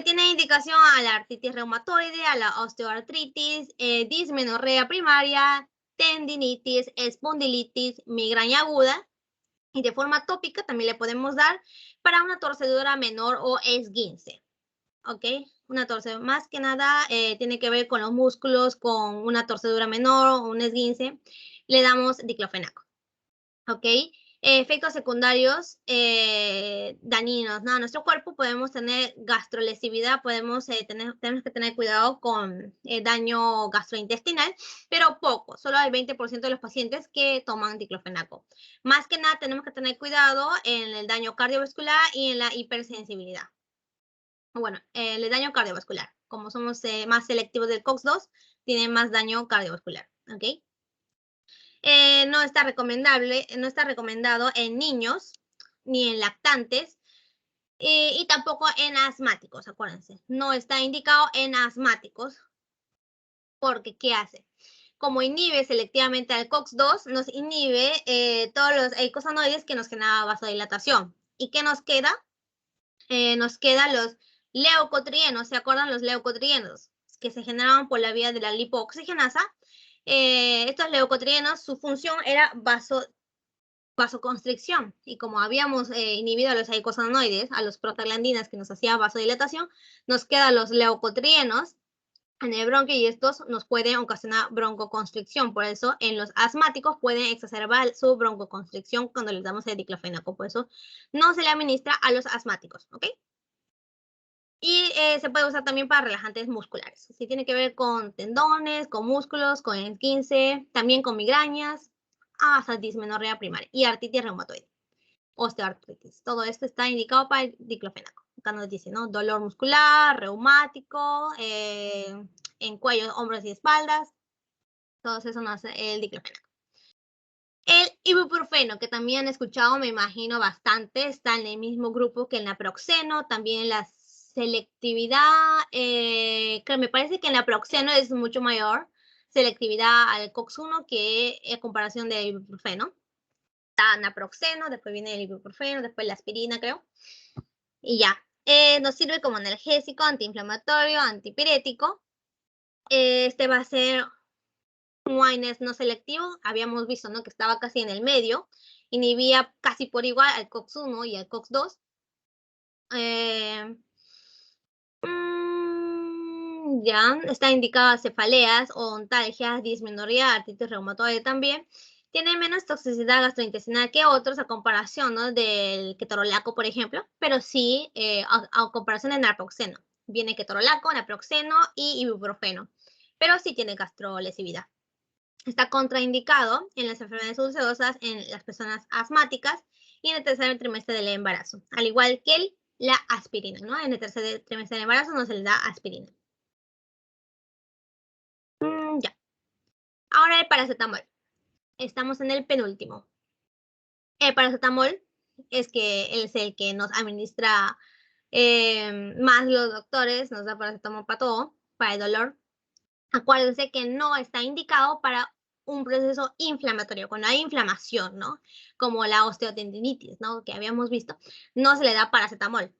Tiene indicación a la artritis reumatoide, a la osteoartritis, dismenorrea primaria, tendinitis, espondilitis, migraña aguda Y de forma tópica también le podemos dar para una torcedura menor o esguince. ¿Ok? Una torcedura, más que nada, tiene que ver con los músculos, con una torcedura menor o un esguince. Le damos diclofenaco. ¿Ok? Efectos secundarios dañinos, ¿no? A nuestro cuerpo podemos tener gastrolesividad, tenemos que tener cuidado con daño gastrointestinal, pero poco, solo hay 20% de los pacientes que toman diclofenaco. Más que nada tenemos que tener cuidado en el daño cardiovascular y en la hipersensibilidad. Bueno, el daño cardiovascular, como somos más selectivos del COX-2, tiene más daño cardiovascular, ¿ok? No está recomendado en niños ni en lactantes y tampoco en asmáticos, acuérdense. No está indicado en asmáticos porque, ¿qué hace? Como inhibe selectivamente al COX-2, nos inhibe todos los eicosanoides que nos generan vasodilatación. ¿Y qué nos queda? Nos quedan los leucotrienos, ¿se acuerdan los leucotrienos? Que se generaban por la vía de la lipooxigenasa. Estos leucotrienos, su función era vasoconstricción. Y como habíamos inhibido a los eicosanoides, a los prostaglandinas que nos hacían vasodilatación, nos quedan los leucotrienos en el bronquio y estos nos pueden ocasionar broncoconstricción. Por eso, en los asmáticos pueden exacerbar su broncoconstricción cuando les damos el diclofenaco. Por eso, no se le administra a los asmáticos, ¿ok? Y se puede usar también para relajantes musculares. Si tiene que ver con tendones, con músculos, con esguince, también con migrañas, hasta dismenorrea primaria y artritis reumatoide, osteoartritis. Todo esto está indicado para el diclofenaco. Acá nos dice, ¿no? Dolor muscular, reumático, en cuello, hombros y espaldas. Todo eso nos hace el diclofenaco. El ibuprofeno, que también han escuchado, me imagino, bastante, está en el mismo grupo que el naproxeno, también las selectividad, que me parece que en la naproxeno es mucho mayor selectividad al COX-1 que en comparación del ibuprofeno. Está naproxeno, después viene el ibuprofeno, después la aspirina, creo. Y ya. Nos sirve como analgésico, antiinflamatorio, antipirético. Este va a ser un AINES no selectivo. Habíamos visto, ¿no? Que estaba casi en el medio. Inhibía casi por igual al COX-1 y al COX-2. Ya, está indicada cefaleas, odontalgias, dismenorrea, artritis reumatoide también. Tiene menos toxicidad gastrointestinal que otros a comparación, ¿no? Del ketorolaco, por ejemplo, pero sí a comparación del naproxeno. Viene ketorolaco, naproxeno y ibuprofeno, pero sí tiene gastrolesividad. Está contraindicado en las enfermedades ulcerosas, en las personas asmáticas y en el tercer trimestre del embarazo, al igual que la aspirina, ¿no? En el tercer trimestre del embarazo no se le da aspirina. Ya. Ahora el paracetamol. Estamos en el penúltimo. El paracetamol es el que nos administra más los doctores, nos da paracetamol para todo, para el dolor. Acuérdense que no está indicado para un proceso inflamatorio, cuando hay inflamación, ¿no? Como la osteotendinitis, ¿no? Que habíamos visto, no se le da paracetamol,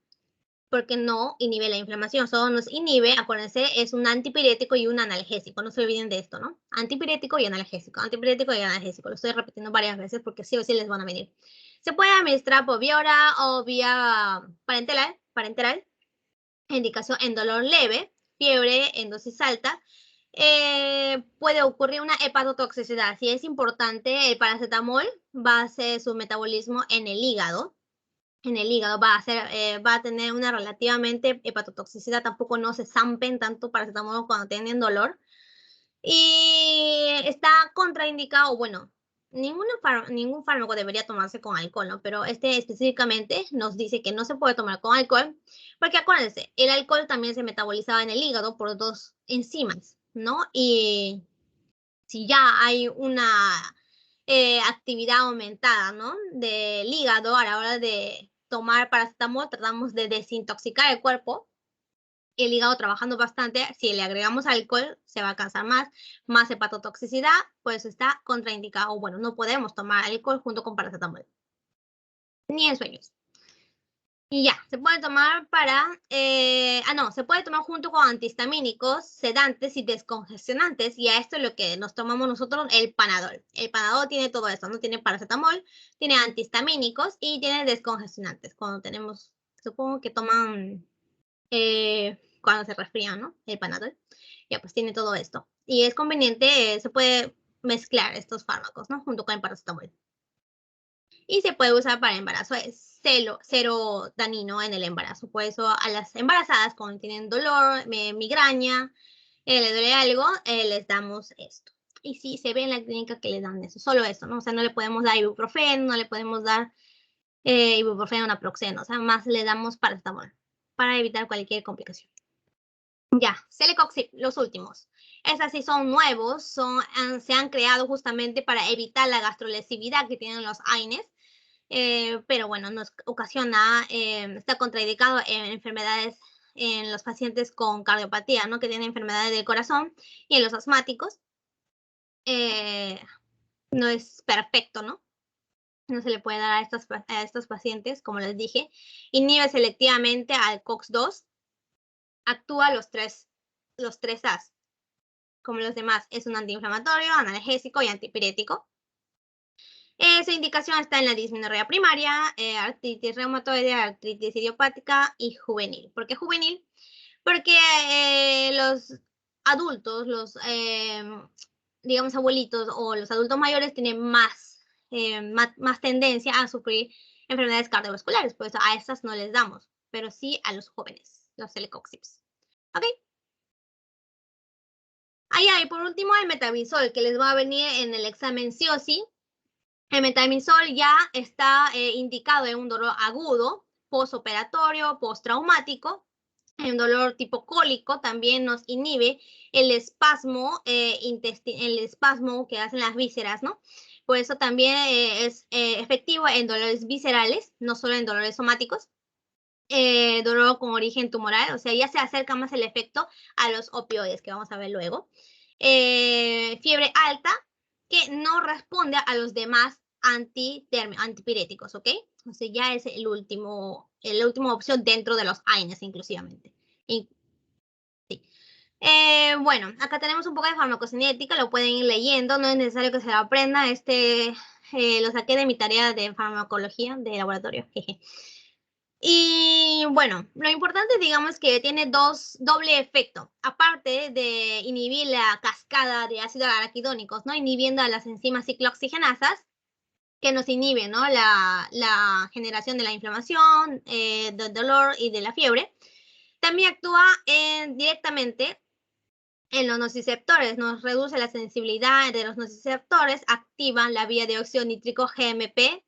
porque no inhibe la inflamación, solo nos inhibe, acuérdense, es un antipirético y un analgésico, no se olviden de esto, ¿no? Antipirético y analgésico, lo estoy repitiendo varias veces porque sí o sí les van a venir. Se puede administrar por vía oral o vía parenteral, indicación en dolor leve, fiebre en dosis alta. Puede ocurrir una hepatotoxicidad. Si es importante, el paracetamol va a hacer su metabolismo en el hígado. Va a tener una relativamente hepatotoxicidad. Tampoco no se zampen tanto paracetamol cuando tienen dolor. Y está contraindicado, bueno, ningún fármaco debería tomarse con alcohol, ¿no? Pero este específicamente nos dice que no se puede tomar con alcohol, porque acuérdense, el alcohol también se metabolizaba en el hígado por dos enzimas, ¿no? Y si ya hay una actividad aumentada, ¿no? Del hígado a la hora de tomar paracetamol, tratamos de desintoxicar el cuerpo. El hígado trabajando bastante, si le agregamos alcohol, se va a cansar más hepatotoxicidad, pues está contraindicado. Bueno, no podemos tomar alcohol junto con paracetamol, ni en sueños. Y ya, se puede tomar se puede tomar junto con antihistamínicos, sedantes y descongestionantes. Y a esto es lo que nos tomamos nosotros, el Panadol. El Panadol tiene todo esto, ¿no? Tiene paracetamol, tiene antihistamínicos y tiene descongestionantes. Cuando tenemos, supongo que toman cuando se resfrían, ¿no? El Panadol. Ya, pues tiene todo esto. Y es conveniente, se puede mezclar estos fármacos, ¿no? Junto con el paracetamol. Y se puede usar para embarazo, es cero dañino en el embarazo. Por eso a las embarazadas cuando tienen dolor, migraña, les duele algo, les damos esto. Y sí, se ve en la clínica que les dan eso, solo eso, ¿no? O sea, no le podemos dar ibuprofeno, no le podemos dar ibuprofeno, naproxeno, o sea, más le damos paracetamol para evitar cualquier complicación. Ya, Celecoxib, los últimos. Esas sí son nuevos, se han creado justamente para evitar la gastrolesividad que tienen los AINES. Pero bueno, nos ocasiona, está contraindicado en enfermedades en los pacientes con cardiopatía, ¿no? Que tienen enfermedades del corazón y en los asmáticos. No es perfecto, ¿no? No se le puede dar a estos pacientes, como les dije. Inhibe selectivamente al COX-2. Actúa los tres As. Como los demás, es un antiinflamatorio, analgésico y antipirético. Su indicación está en la dismenorrea primaria, artritis reumatoide, artritis idiopática y juvenil. ¿Por qué juvenil? Porque los adultos, digamos abuelitos o los adultos mayores tienen más tendencia a sufrir enfermedades cardiovasculares, por eso a estas no les damos, pero sí a los jóvenes, los celecoxibs. ¿Ok? Y por último el metabizol, que les va a venir en el examen sí o sí. El metamizol ya está indicado en un dolor agudo, postoperatorio, postraumático. En dolor tipo cólico también nos inhibe el espasmo, el espasmo que hacen las vísceras, ¿no? Por eso también es efectivo en dolores viscerales, no solo en dolores somáticos. Dolor con origen tumoral, o sea, ya se acerca más el efecto a los opioides, que vamos a ver luego. Fiebre alta, que no responde a los demás antipiréticos, ¿ok? O sea, ya es la última opción dentro de los AINES inclusivamente. Sí. Bueno, acá tenemos un poco de farmacocinética, lo pueden ir leyendo, no es necesario que se lo aprenda, lo saqué de mi tarea de farmacología de laboratorio, jeje. Y bueno, lo importante, digamos, que tiene doble efecto. Aparte de inhibir la cascada de ácidos araquidónicos, ¿no? Inhibiendo a las enzimas ciclooxigenasas, que nos inhiben, ¿no? La generación de la inflamación, del dolor y de la fiebre. También actúa directamente en los nociceptores, nos reduce la sensibilidad de los nociceptores, activan la vía de óxido nítrico GMP,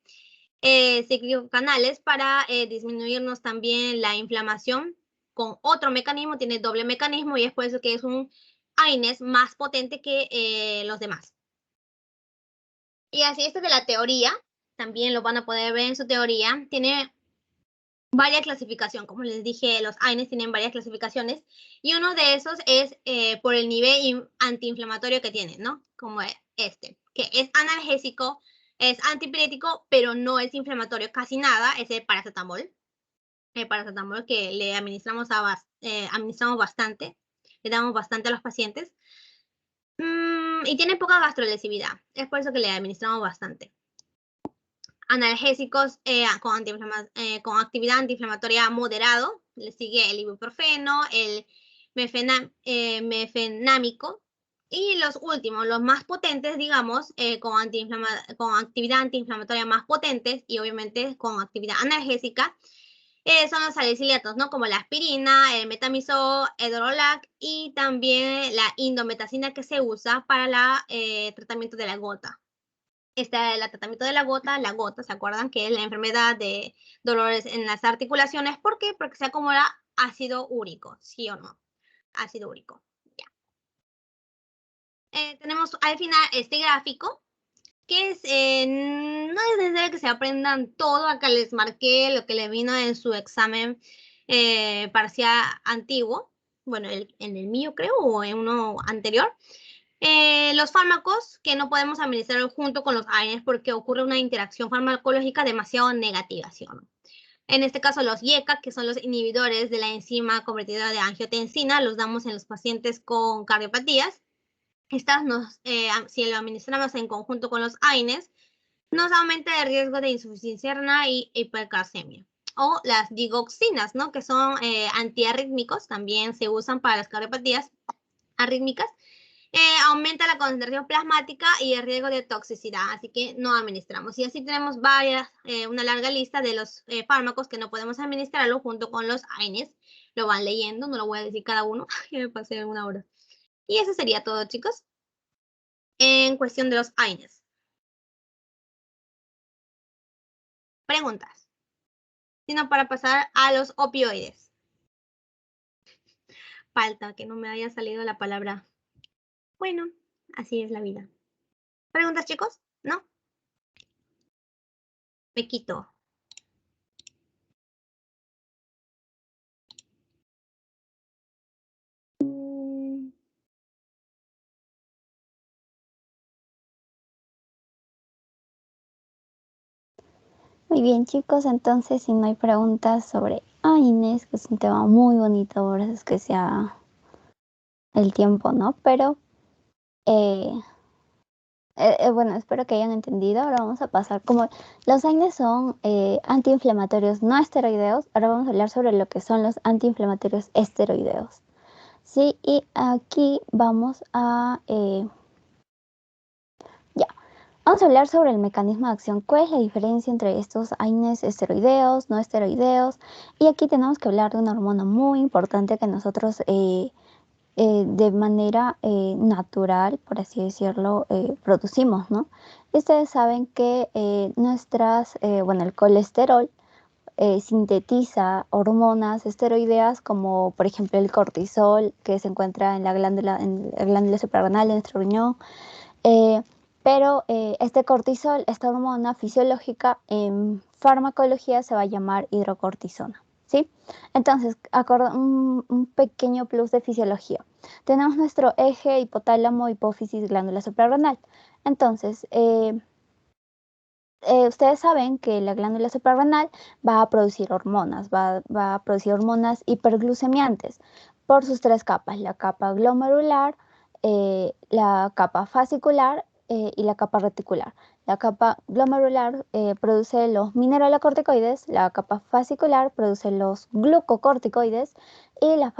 ciclocanales para disminuirnos también la inflamación con otro mecanismo, tiene doble mecanismo y es por eso que es un AINES más potente que los demás. Y así esto de la teoría, también lo van a poder ver en su teoría, tiene varias clasificaciones, como les dije, los AINES tienen varias clasificaciones y uno de esos es por el nivel antiinflamatorio que tienen, ¿no? Como que es analgésico, es antipirético, pero no es inflamatorio casi nada, es el paracetamol. El paracetamol que le administramos bastante, le damos bastante a los pacientes. Y tiene poca gastrolesividad, es por eso que le administramos bastante. Analgésicos con actividad antiinflamatoria moderado, le sigue el ibuprofeno, el mefenámico, y los últimos, los más potentes, digamos, con actividad antiinflamatoria más potentes y obviamente con actividad analgésica, son los salicílatos, ¿no? Como la aspirina, el metamizol, el Dorolac y también la indometacina que se usa para el tratamiento de la gota. Está el tratamiento de la gota, ¿se acuerdan? Que es la enfermedad de dolores en las articulaciones. ¿Por qué? Porque se acumula ácido úrico, ¿sí o no? Ácido úrico, ya. Tenemos al final este gráfico, que no es necesario que se aprendan todo. Acá les marqué lo que le vino en su examen parcial antiguo. Bueno, en el mío creo, o en uno anterior. Los fármacos que no podemos administrar junto con los AINES porque ocurre una interacción farmacológica demasiado negativa, ¿sí o no? En este caso, los YECA, que son los inhibidores de la enzima convertidora de angiotensina, los damos en los pacientes con cardiopatías. Estas si lo administramos en conjunto con los AINES, nos aumenta el riesgo de insuficiencia renal y hipercalcemia. O las digoxinas, ¿no? Que son antiarrítmicos, también se usan para las cardiopatías arrítmicas. Aumenta la concentración plasmática y el riesgo de toxicidad, así que no administramos. Y así tenemos una larga lista de los fármacos que no podemos administrarlo junto con los AINES. Lo van leyendo, no lo voy a decir cada uno, ya me pasé una hora. Y eso sería todo, chicos, en cuestión de los AINES. Preguntas. Sino para pasar a los opioides. Falta que no me haya salido la palabra. Bueno, así es la vida. ¿Preguntas, chicos? ¿No? Me quito. Muy bien, chicos, entonces si no hay preguntas sobre AINES, que es un tema muy bonito, por eso es que sea el tiempo, ¿no? Pero, bueno, espero que hayan entendido. Ahora vamos a pasar, como los AINES son antiinflamatorios no esteroideos, ahora vamos a hablar sobre lo que son los antiinflamatorios esteroideos. Sí, y aquí vamos a... Vamos a hablar sobre el mecanismo de acción. ¿Cuál es la diferencia entre estos AINES esteroideos, no esteroideos? Y aquí tenemos que hablar de una hormona muy importante que nosotros de manera natural, por así decirlo, producimos, ¿no? Y ustedes saben que el colesterol sintetiza hormonas esteroideas como, por ejemplo, el cortisol, que se encuentra en la glándula suprarrenal de nuestro riñón. Pero este cortisol, esta hormona fisiológica, en farmacología se va a llamar hidrocortisona, ¿sí? Entonces, un pequeño plus de fisiología. Tenemos nuestro eje hipotálamo, hipófisis, glándula suprarrenal. Entonces, ustedes saben que la glándula suprarrenal va a producir hormonas, va a producir hormonas hiperglucemiantes por sus tres capas, la capa glomerular, la capa fascicular y la capa reticular. La capa glomerular produce los mineralocorticoides, la capa fascicular produce los glucocorticoides y la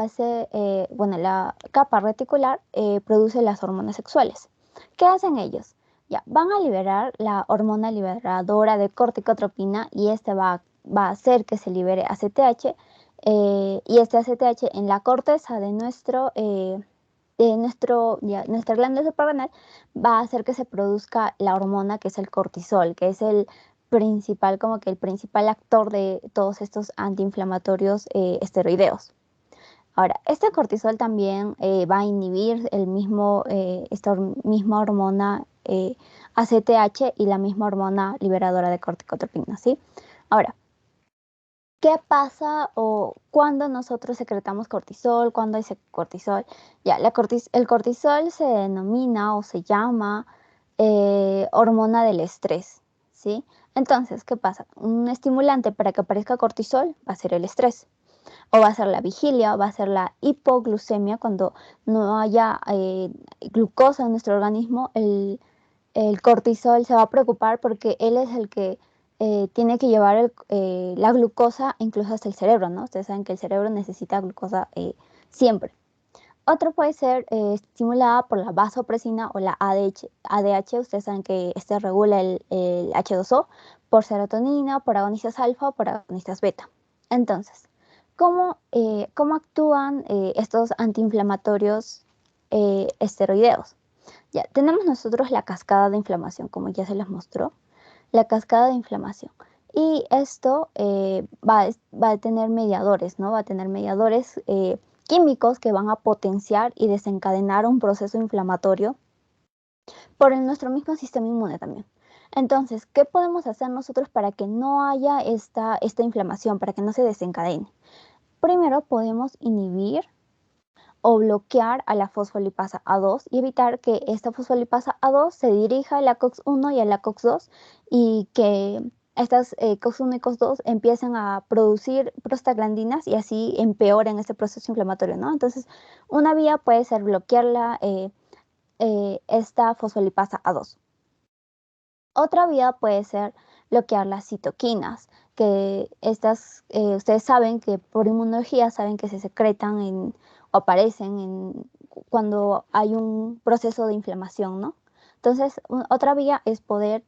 capa reticular produce las hormonas sexuales. ¿Qué hacen ellos? Ya, van a liberar la hormona liberadora de corticotropina y este va a hacer que se libere ACTH y este ACTH en la corteza de nuestra glándula suprarrenal va a hacer que se produzca la hormona que es el cortisol, que es el principal actor de todos estos antiinflamatorios esteroideos. Ahora, este cortisol también va a inhibir esta misma hormona ACTH y la misma hormona liberadora de corticotropina, ¿sí? Ahora, ¿qué pasa o cuando nosotros secretamos cortisol? ¿Cuándo hay cortisol? Ya, el cortisol se denomina o se llama hormona del estrés, ¿sí? Entonces, ¿qué pasa? Un estimulante para que aparezca cortisol va a ser el estrés. O va a ser la vigilia, o va a ser la hipoglucemia, cuando no haya glucosa en nuestro organismo, el cortisol se va a preocupar porque él es el que tiene que llevar la glucosa incluso hasta el cerebro, ¿no? Ustedes saben que el cerebro necesita glucosa siempre. Otro puede ser estimulada por la vasopresina o la ADH. Ustedes saben que este regula el H2O por serotonina, por agonistas alfa o por agonistas beta. Entonces, ¿cómo actúan estos antiinflamatorios esteroideos? Ya, tenemos nosotros la cascada de inflamación, como ya se les mostró, la cascada de inflamación. Y esto va a tener mediadores, ¿no? Va a tener mediadores químicos que van a potenciar y desencadenar un proceso inflamatorio por nuestro mismo sistema inmune también. Entonces, ¿qué podemos hacer nosotros para que no haya esta inflamación, para que no se desencadene? Primero, podemos inhibir o bloquear a la fosfolipasa A2 y evitar que esta fosfolipasa A2 se dirija a la COX-1 y a la COX-2 y que estas COX-1 y COX-2 empiezan a producir prostaglandinas y así empeoran este proceso inflamatorio, ¿no? Entonces, una vía puede ser bloquear esta fosfolipasa A2. Otra vía puede ser bloquear las citoquinas, que estas, ustedes saben que por inmunología saben que se secretan o aparecen cuando hay un proceso de inflamación, ¿no? Entonces, otra vía es poder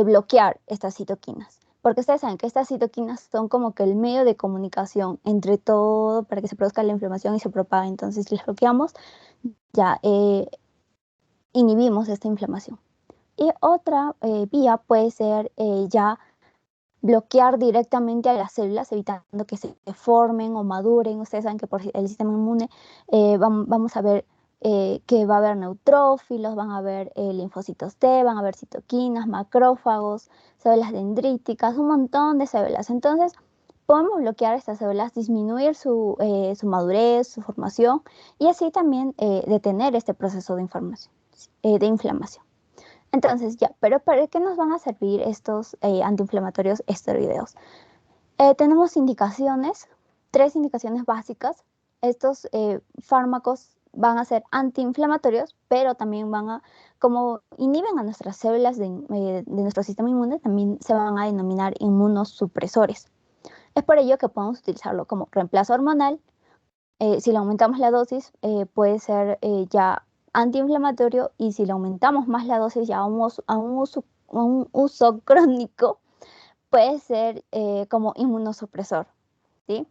bloquear estas citoquinas, porque ustedes saben que estas citoquinas son como que el medio de comunicación entre todo para que se produzca la inflamación y se propague. Entonces, si las bloqueamos, ya inhibimos esta inflamación. Y otra vía puede ser ya bloquear directamente a las células, evitando que se formen o maduren. Ustedes saben que por el sistema inmune vamos a ver que va a haber neutrófilos, van a haber linfocitos T, van a haber citoquinas, macrófagos, células dendríticas, un montón de células. Entonces, podemos bloquear estas células, disminuir su madurez, su formación y así también detener este proceso de inflamación. Entonces, ya, pero ¿para qué nos van a servir estos antiinflamatorios esteroideos? Tenemos indicaciones, 3 indicaciones básicas. Estos fármacos van a ser antiinflamatorios, pero también como inhiben a nuestras células de nuestro sistema inmune, también se van a denominar inmunosupresores. Es por ello que podemos utilizarlo como reemplazo hormonal. Si le aumentamos la dosis, puede ser ya antiinflamatorio, y si le aumentamos más la dosis ya a un uso crónico, puede ser como inmunosupresor, ¿sí?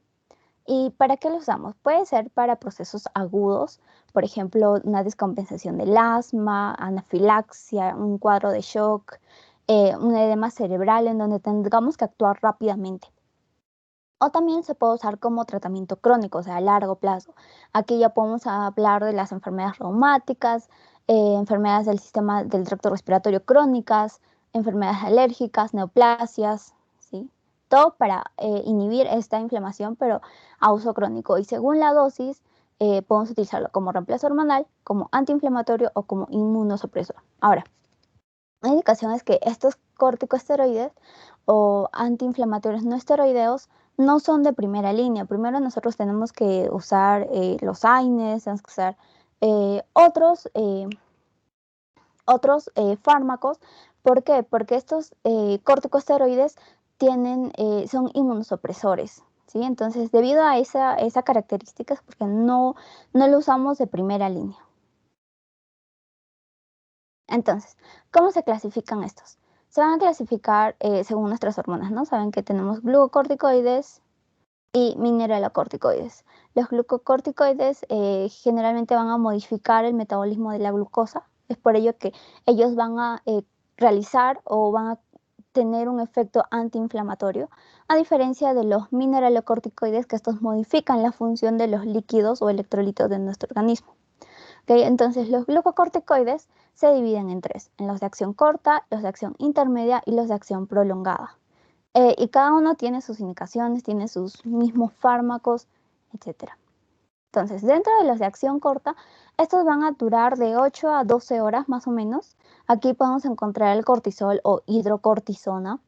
¿Y para qué lo usamos? Puede ser para procesos agudos, por ejemplo, una descompensación del asma, anafilaxia, un cuadro de shock, un edema cerebral en donde tengamos que actuar rápidamente. O también se puede usar como tratamiento crónico, o sea, a largo plazo. Aquí ya podemos hablar de las enfermedades reumáticas, enfermedades del sistema del tracto respiratorio crónicas, enfermedades alérgicas, neoplasias, ¿sí? Todo para inhibir esta inflamación, pero a uso crónico. Y según la dosis, podemos utilizarlo como reemplazo hormonal, como antiinflamatorio o como inmunosupresor. Ahora, la indicación es que estos corticosteroides o antiinflamatorios no esteroideos no son de primera línea. Primero nosotros tenemos que usar los AINES, tenemos que usar otros fármacos. ¿Por qué? Porque estos corticosteroides son inmunosupresores, ¿sí? Entonces, debido a esa característica, es porque no lo usamos de primera línea. Entonces, ¿cómo se clasifican estos? Se van a clasificar según nuestras hormonas, ¿no? Saben que tenemos glucocorticoides y mineralocorticoides. Los glucocorticoides generalmente van a modificar el metabolismo de la glucosa. Es por ello que ellos van a realizar o van a tener un efecto antiinflamatorio, a diferencia de los mineralocorticoides, que estos modifican la función de los líquidos o electrolitos de nuestro organismo. ¿Okay? Entonces, los glucocorticoides se dividen en 3, en los de acción corta, los de acción intermedia y los de acción prolongada. Y cada uno tiene sus indicaciones, tiene sus mismos fármacos, etc. Entonces, dentro de los de acción corta, estos van a durar de 8 a 12 horas más o menos. Aquí podemos encontrar el cortisol o hidrocortisona,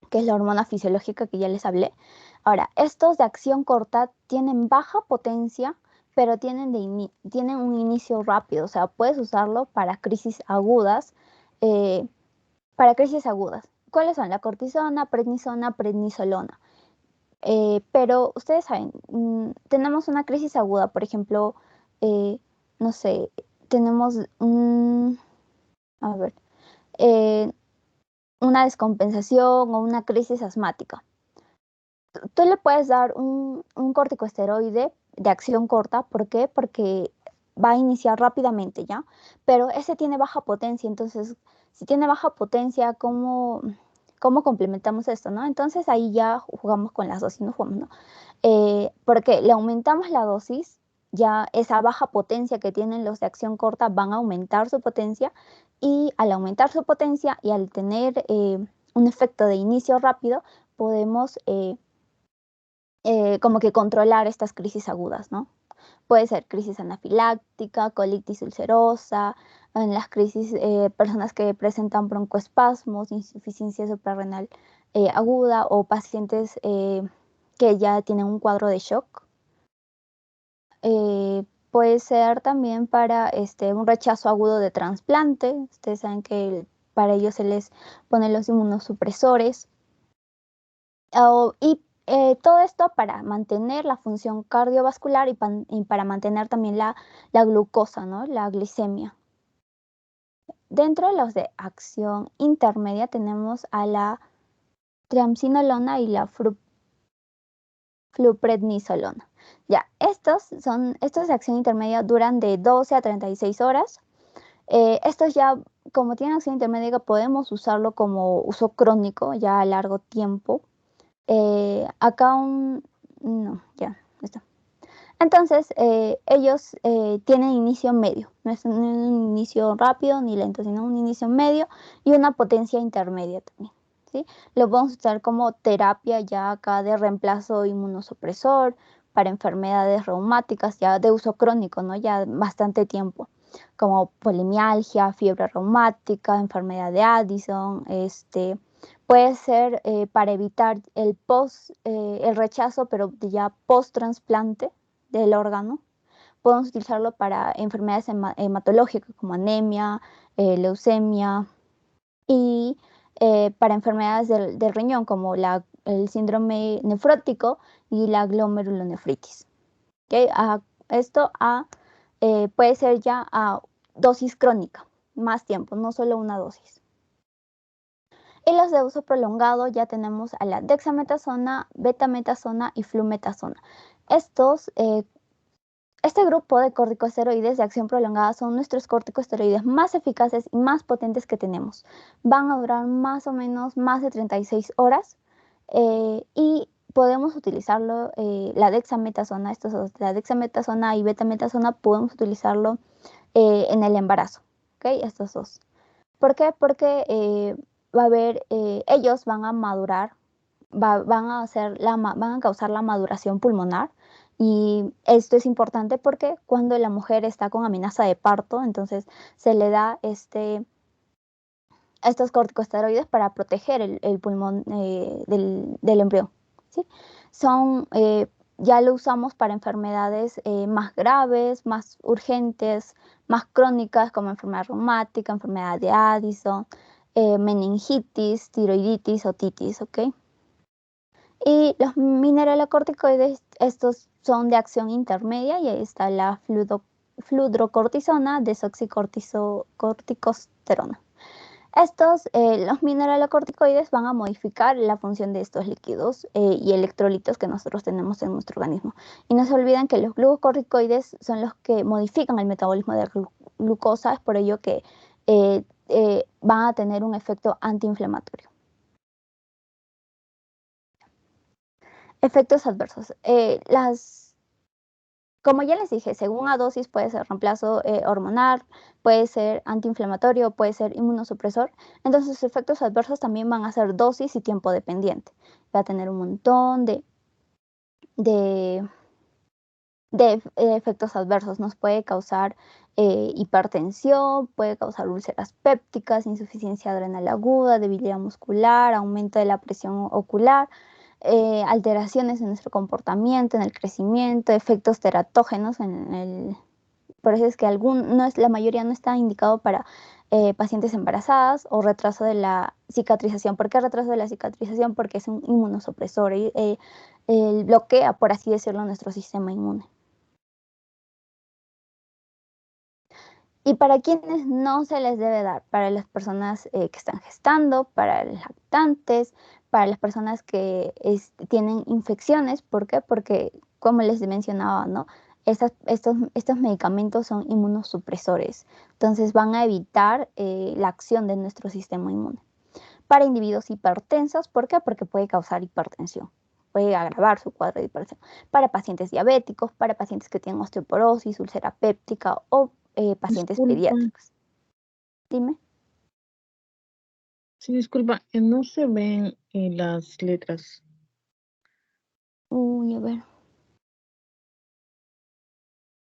que es la hormona fisiológica que ya les hablé. Ahora, estos de acción corta tienen baja potencia, pero tienen un inicio rápido, o sea, puedes usarlo para crisis agudas. ¿Cuáles son? La cortisona, prednisona, prednisolona. Pero ustedes saben, tenemos una crisis aguda, por ejemplo, no sé, tenemos una descompensación o una crisis asmática. Tú le puedes dar un corticosteroide de acción corta. ¿Por qué? Porque va a iniciar rápidamente, ¿ya? Pero ese tiene baja potencia. Entonces, si tiene baja potencia, ¿cómo complementamos esto, no? Entonces, ahí ya jugamos con las dosis, no jugamos, ¿no? Porque le aumentamos la dosis, ya esa baja potencia que tienen los de acción corta van a aumentar su potencia, y al aumentar su potencia y al tener un efecto de inicio rápido, podemos como que controlar estas crisis agudas, ¿no? Puede ser crisis anafiláctica, colitis ulcerosa, en las crisis personas que presentan broncoespasmos, insuficiencia suprarrenal aguda o pacientes que ya tienen un cuadro de shock. Puede ser también para un rechazo agudo de trasplante. Ustedes saben que para ellos se les ponen los inmunosupresores. Y todo esto para mantener la función cardiovascular y para mantener también la glucosa, ¿no? La glicemia. Dentro de los de acción intermedia tenemos a la triamcinolona y la fluprednisolona. Ya, estos de acción intermedia duran de 12 a 36 horas. Estos ya, como tienen acción intermedia, podemos usarlo como uso crónico ya a largo tiempo. No, ya, está. Entonces, ellos tienen inicio medio, no es un inicio rápido ni lento, sino un inicio medio y una potencia intermedia también, ¿sí? Lo podemos usar como terapia ya acá de reemplazo inmunosupresor para enfermedades reumáticas ya de uso crónico, ¿no? Ya bastante tiempo, como polimialgia, fiebre reumática, enfermedad de Addison, puede ser para evitar el rechazo, pero ya post-trasplante del órgano. Podemos utilizarlo para enfermedades hematológicas como anemia, leucemia y para enfermedades del riñón como el síndrome nefrótico y la glomerulonefritis. ¿Okay? Esto puede ser ya a dosis crónica, más tiempo, no solo una dosis. En los de uso prolongado ya tenemos a la dexametasona, betametasona y flumetasona. Este grupo de corticosteroides de acción prolongada son nuestros corticosteroides más eficaces y más potentes que tenemos. Van a durar más o menos más de 36 horas y podemos utilizarlo, la dexametasona, la dexametasona y betametasona podemos utilizarlo en el embarazo, ¿okay? Estos dos. ¿Por qué? Porque ellos van a madurar, van a causar la maduración pulmonar. Y esto es importante porque cuando la mujer está con amenaza de parto, entonces se le da estos corticosteroides para proteger el pulmón del embrión, ¿sí? Ya lo usamos para enfermedades más graves, más urgentes, más crónicas, como enfermedad reumática, enfermedad de Addison, meningitis, tiroiditis, otitis, ¿ok? Y los mineralocorticoides, estos son de acción intermedia y ahí está la fludrocortisona, desoxicorticosterona. Los mineralocorticoides van a modificar la función de estos líquidos y electrolitos que nosotros tenemos en nuestro organismo. Y no se olviden que los glucocorticoides son los que modifican el metabolismo de la glucosa, es por ello que van a tener un efecto antiinflamatorio. Efectos adversos. Como ya les dije, según la dosis puede ser reemplazo hormonal, puede ser antiinflamatorio, puede ser inmunosupresor. Entonces los efectos adversos también van a ser dosis y tiempo dependiente. Va a tener un montón de efectos adversos. Nos puede causar hipertensión, puede causar úlceras pépticas, insuficiencia adrenal aguda, debilidad muscular, aumento de la presión ocular, alteraciones en nuestro comportamiento, en el crecimiento, efectos teratógenos por eso es que la mayoría no está indicado para pacientes embarazadas o retraso de la cicatrización. ¿Por qué retraso de la cicatrización? Porque es un inmunosupresor y bloquea, por así decirlo, nuestro sistema inmune. Y para quienes no se les debe dar, para las personas que están gestando, para los lactantes, para las personas que tienen infecciones. ¿Por qué? Porque, como les mencionaba, ¿no? Estos medicamentos son inmunosupresores, entonces van a evitar la acción de nuestro sistema inmune. Para individuos hipertensos, ¿por qué? Porque puede causar hipertensión, puede agravar su cuadro de hipertensión. Para pacientes diabéticos, para pacientes que tienen osteoporosis, úlcera péptica o pacientes pediátricos. Dime. Sí, disculpa, no se ven las letras. Uy, a ver.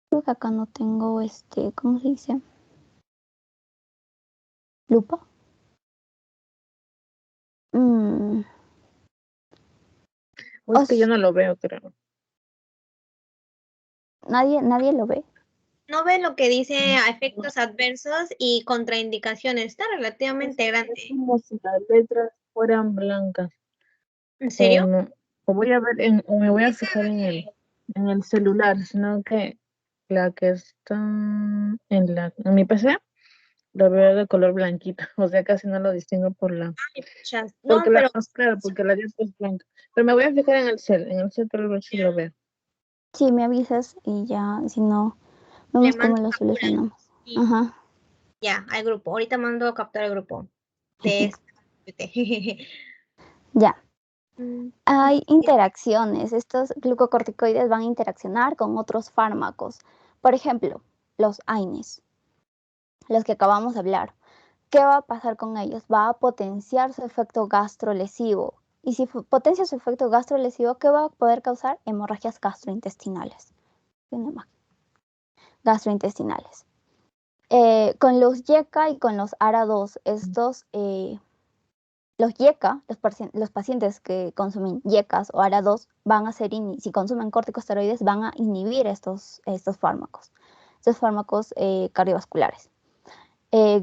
Creo que acá no tengo ¿cómo se dice? ¿Lupa? Mm, O es os- que yo no lo veo, creo. nadie lo ve. ¿No ves lo que dice efectos adversos y contraindicaciones? Está relativamente Es grande. como si las letras fueran blancas. ¿En serio? O voy a ver, o me voy a fijar en el celular, sino que la que está en mi PC, la veo de color blanquito, o sea, casi no lo distingo por la, No, pero claro, porque la letra es blanca. Pero me voy a fijar en el cel tal vez sí lo veo. Sí, me avisas y ya, si no, le vemos cómo mando lo captura. solucionamos. Y Ajá. ya, al grupo. Ahorita mando a capturar el grupo. De este. Ya. Mm, Hay interacciones. Estos glucocorticoides van a interaccionar con otros fármacos. Por ejemplo, los AINES, los que acabamos de hablar. ¿Qué va a pasar con ellos? Va a potenciar su efecto gastrolesivo. Y si potencia su efecto gastrolesivo, ¿qué va a poder causar? Hemorragias gastrointestinales. Tiene más. Gastrointestinales. Con los YECA y con los ARA2, los YECA, los pacientes que consumen YECAs o ARA2, van a ser, si consumen corticosteroides, van a inhibir estos fármacos cardiovasculares.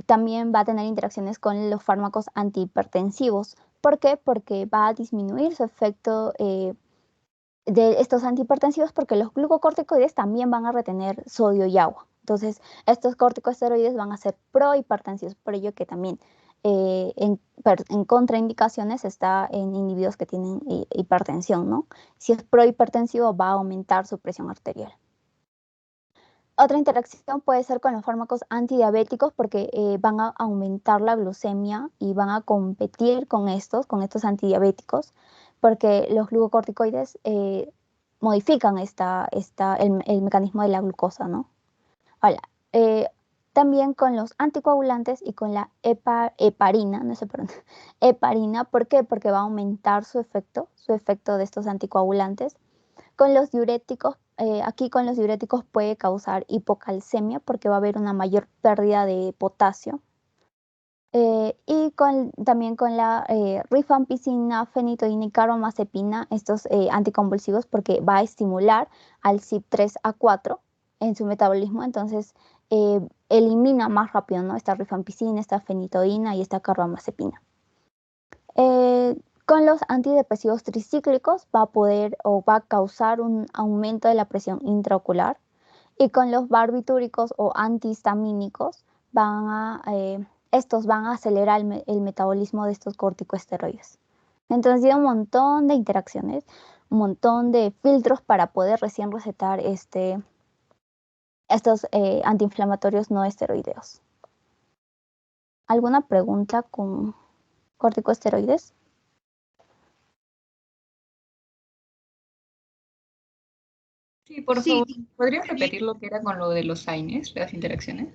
También va a tener interacciones con los fármacos antihipertensivos. ¿Por qué? Porque va a disminuir su efecto de estos antihipertensivos porque los glucocorticoides también van a retener sodio y agua. Entonces, estos corticosteroides van a ser prohipertensivos, por ello que también en contraindicaciones está en individuos que tienen hipertensión, ¿no? Si es prohipertensivo, va a aumentar su presión arterial. Otra interacción puede ser con los fármacos antidiabéticos porque van a aumentar la glucemia y van a competir con estos antidiabéticos, porque los glucocorticoides modifican el mecanismo de la glucosa, ¿no? Ahora, también con los anticoagulantes y con la heparina, no sé, perdón, heparina, ¿por qué? Porque va a aumentar su efecto de estos anticoagulantes. Con los diuréticos, aquí con los diuréticos puede causar hipocalcemia porque va a haber una mayor pérdida de potasio. Y también con la rifampicina, fenitoína y carbamazepina, estos anticonvulsivos, porque va a estimular al CYP3A4 en su metabolismo, entonces elimina más rápido, ¿no? Esta rifampicina, esta fenitoína y esta carbamazepina. Con los antidepresivos tricíclicos va a causar un aumento de la presión intraocular, y con los barbitúricos o antihistamínicos estos van a acelerar el metabolismo de estos corticosteroides. Entonces, hay un montón de interacciones, un montón de filtros para poder recién recetar estos antiinflamatorios no esteroideos. ¿Alguna pregunta con corticosteroides? Sí, por favor, ¿podrías repetir lo que era con lo de los AINES, las interacciones?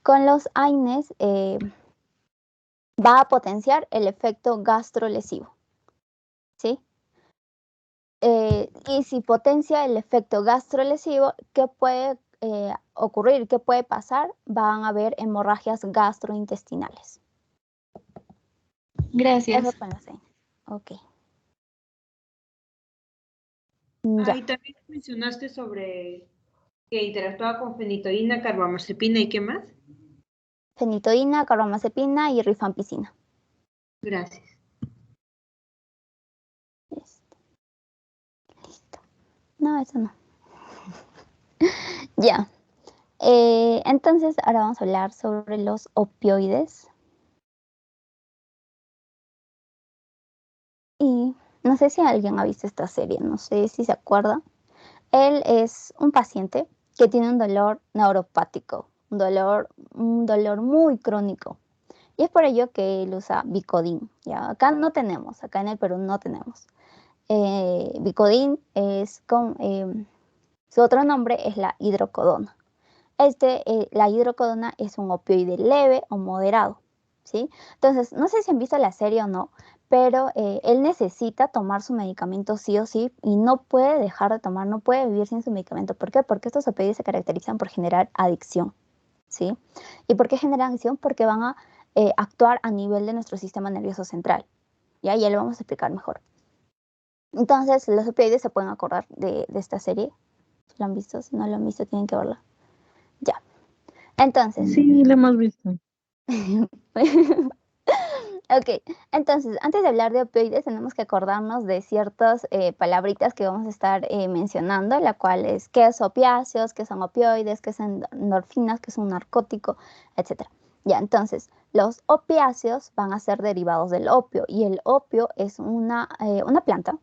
Con los AINES va a potenciar el efecto gastrolesivo, ¿sí? Y si potencia el efecto gastrolesivo, ¿qué puede ocurrir? ¿Qué puede pasar? Van a haber hemorragias gastrointestinales. Gracias. Eso con los AINES. Ok. Ya. Ahí también mencionaste sobre que interactuaba con fenitoína, carbamazepina y qué más. Fenitoína, carbamazepina y rifampicina. Gracias. Listo. No, eso no. Ya. Entonces, ahora vamos a hablar sobre los opioides. Y no sé si alguien ha visto esta serie, no sé si se acuerda. Él es un paciente que tiene un dolor neuropático, un dolor muy crónico. Y es por ello que él usa Vicodin. ¿Ya? Acá en el Perú no tenemos. Vicodin su otro nombre es la hidrocodona. La hidrocodona es un opioide leve o moderado. ¿sí? Entonces, no sé si han visto la serie o no, pero él necesita tomar su medicamento sí o sí y no puede dejar de tomar, no puede vivir sin su medicamento. ¿Por qué? Porque estos opioides se caracterizan por generar adicción, ¿sí? ¿Y por qué generan adicción? Porque van a actuar a nivel de nuestro sistema nervioso central. Ya lo vamos a explicar mejor. Entonces, los opioides se pueden acordar de esta serie. ¿Lo han visto? Si no lo han visto, tienen que verla. Ya. Entonces. Sí, lo hemos visto. Ok, entonces, antes de hablar de opioides, tenemos que acordarnos de ciertas palabritas que vamos a estar mencionando, la cual es qué es opiáceos, qué son opioides, qué son endorfinas, qué es un narcótico, etc. Ya, entonces, los opiáceos van a ser derivados del opio, y el opio es una planta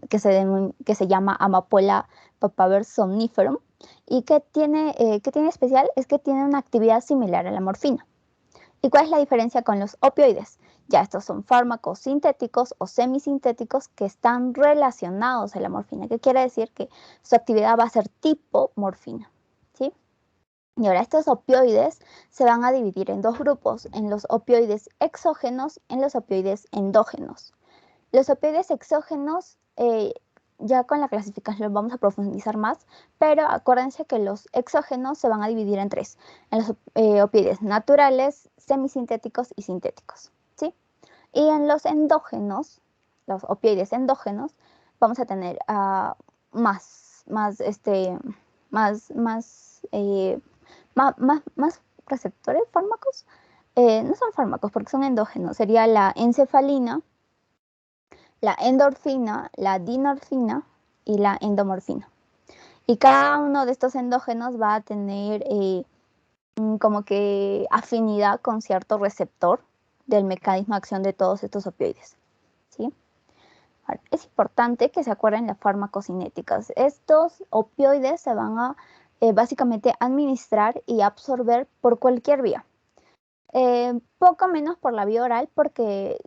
que se llama Amapola papaver somniferum, y que tiene especial es que tiene una actividad similar a la morfina. ¿Y cuál es la diferencia con los opioides? Ya estos son fármacos sintéticos o semisintéticos que están relacionados a la morfina, que quiere decir que su actividad va a ser tipo morfina, ¿sí? Y ahora estos opioides se van a dividir en dos grupos, en los opioides exógenos y en los opioides endógenos. Los opioides exógenos, ya con la clasificación vamos a profundizar más, pero acuérdense que los exógenos se van a dividir en tres, en los opioides naturales, semisintéticos y sintéticos, ¿sí? Y en los endógenos, los opioides endógenos, vamos a tener más receptores, fármacos. No son fármacos porque son endógenos, sería la encefalina, la endorfina, la dinorfina y la endomorfina. Y cada uno de estos endógenos va a tener como que afinidad con cierto receptor del mecanismo de acción de todos estos opioides, ¿sí? Ahora, es importante que se acuerden las farmacocinéticas. Estos opioides se van a básicamente administrar y absorber por cualquier vía. Poco menos por la vía oral porque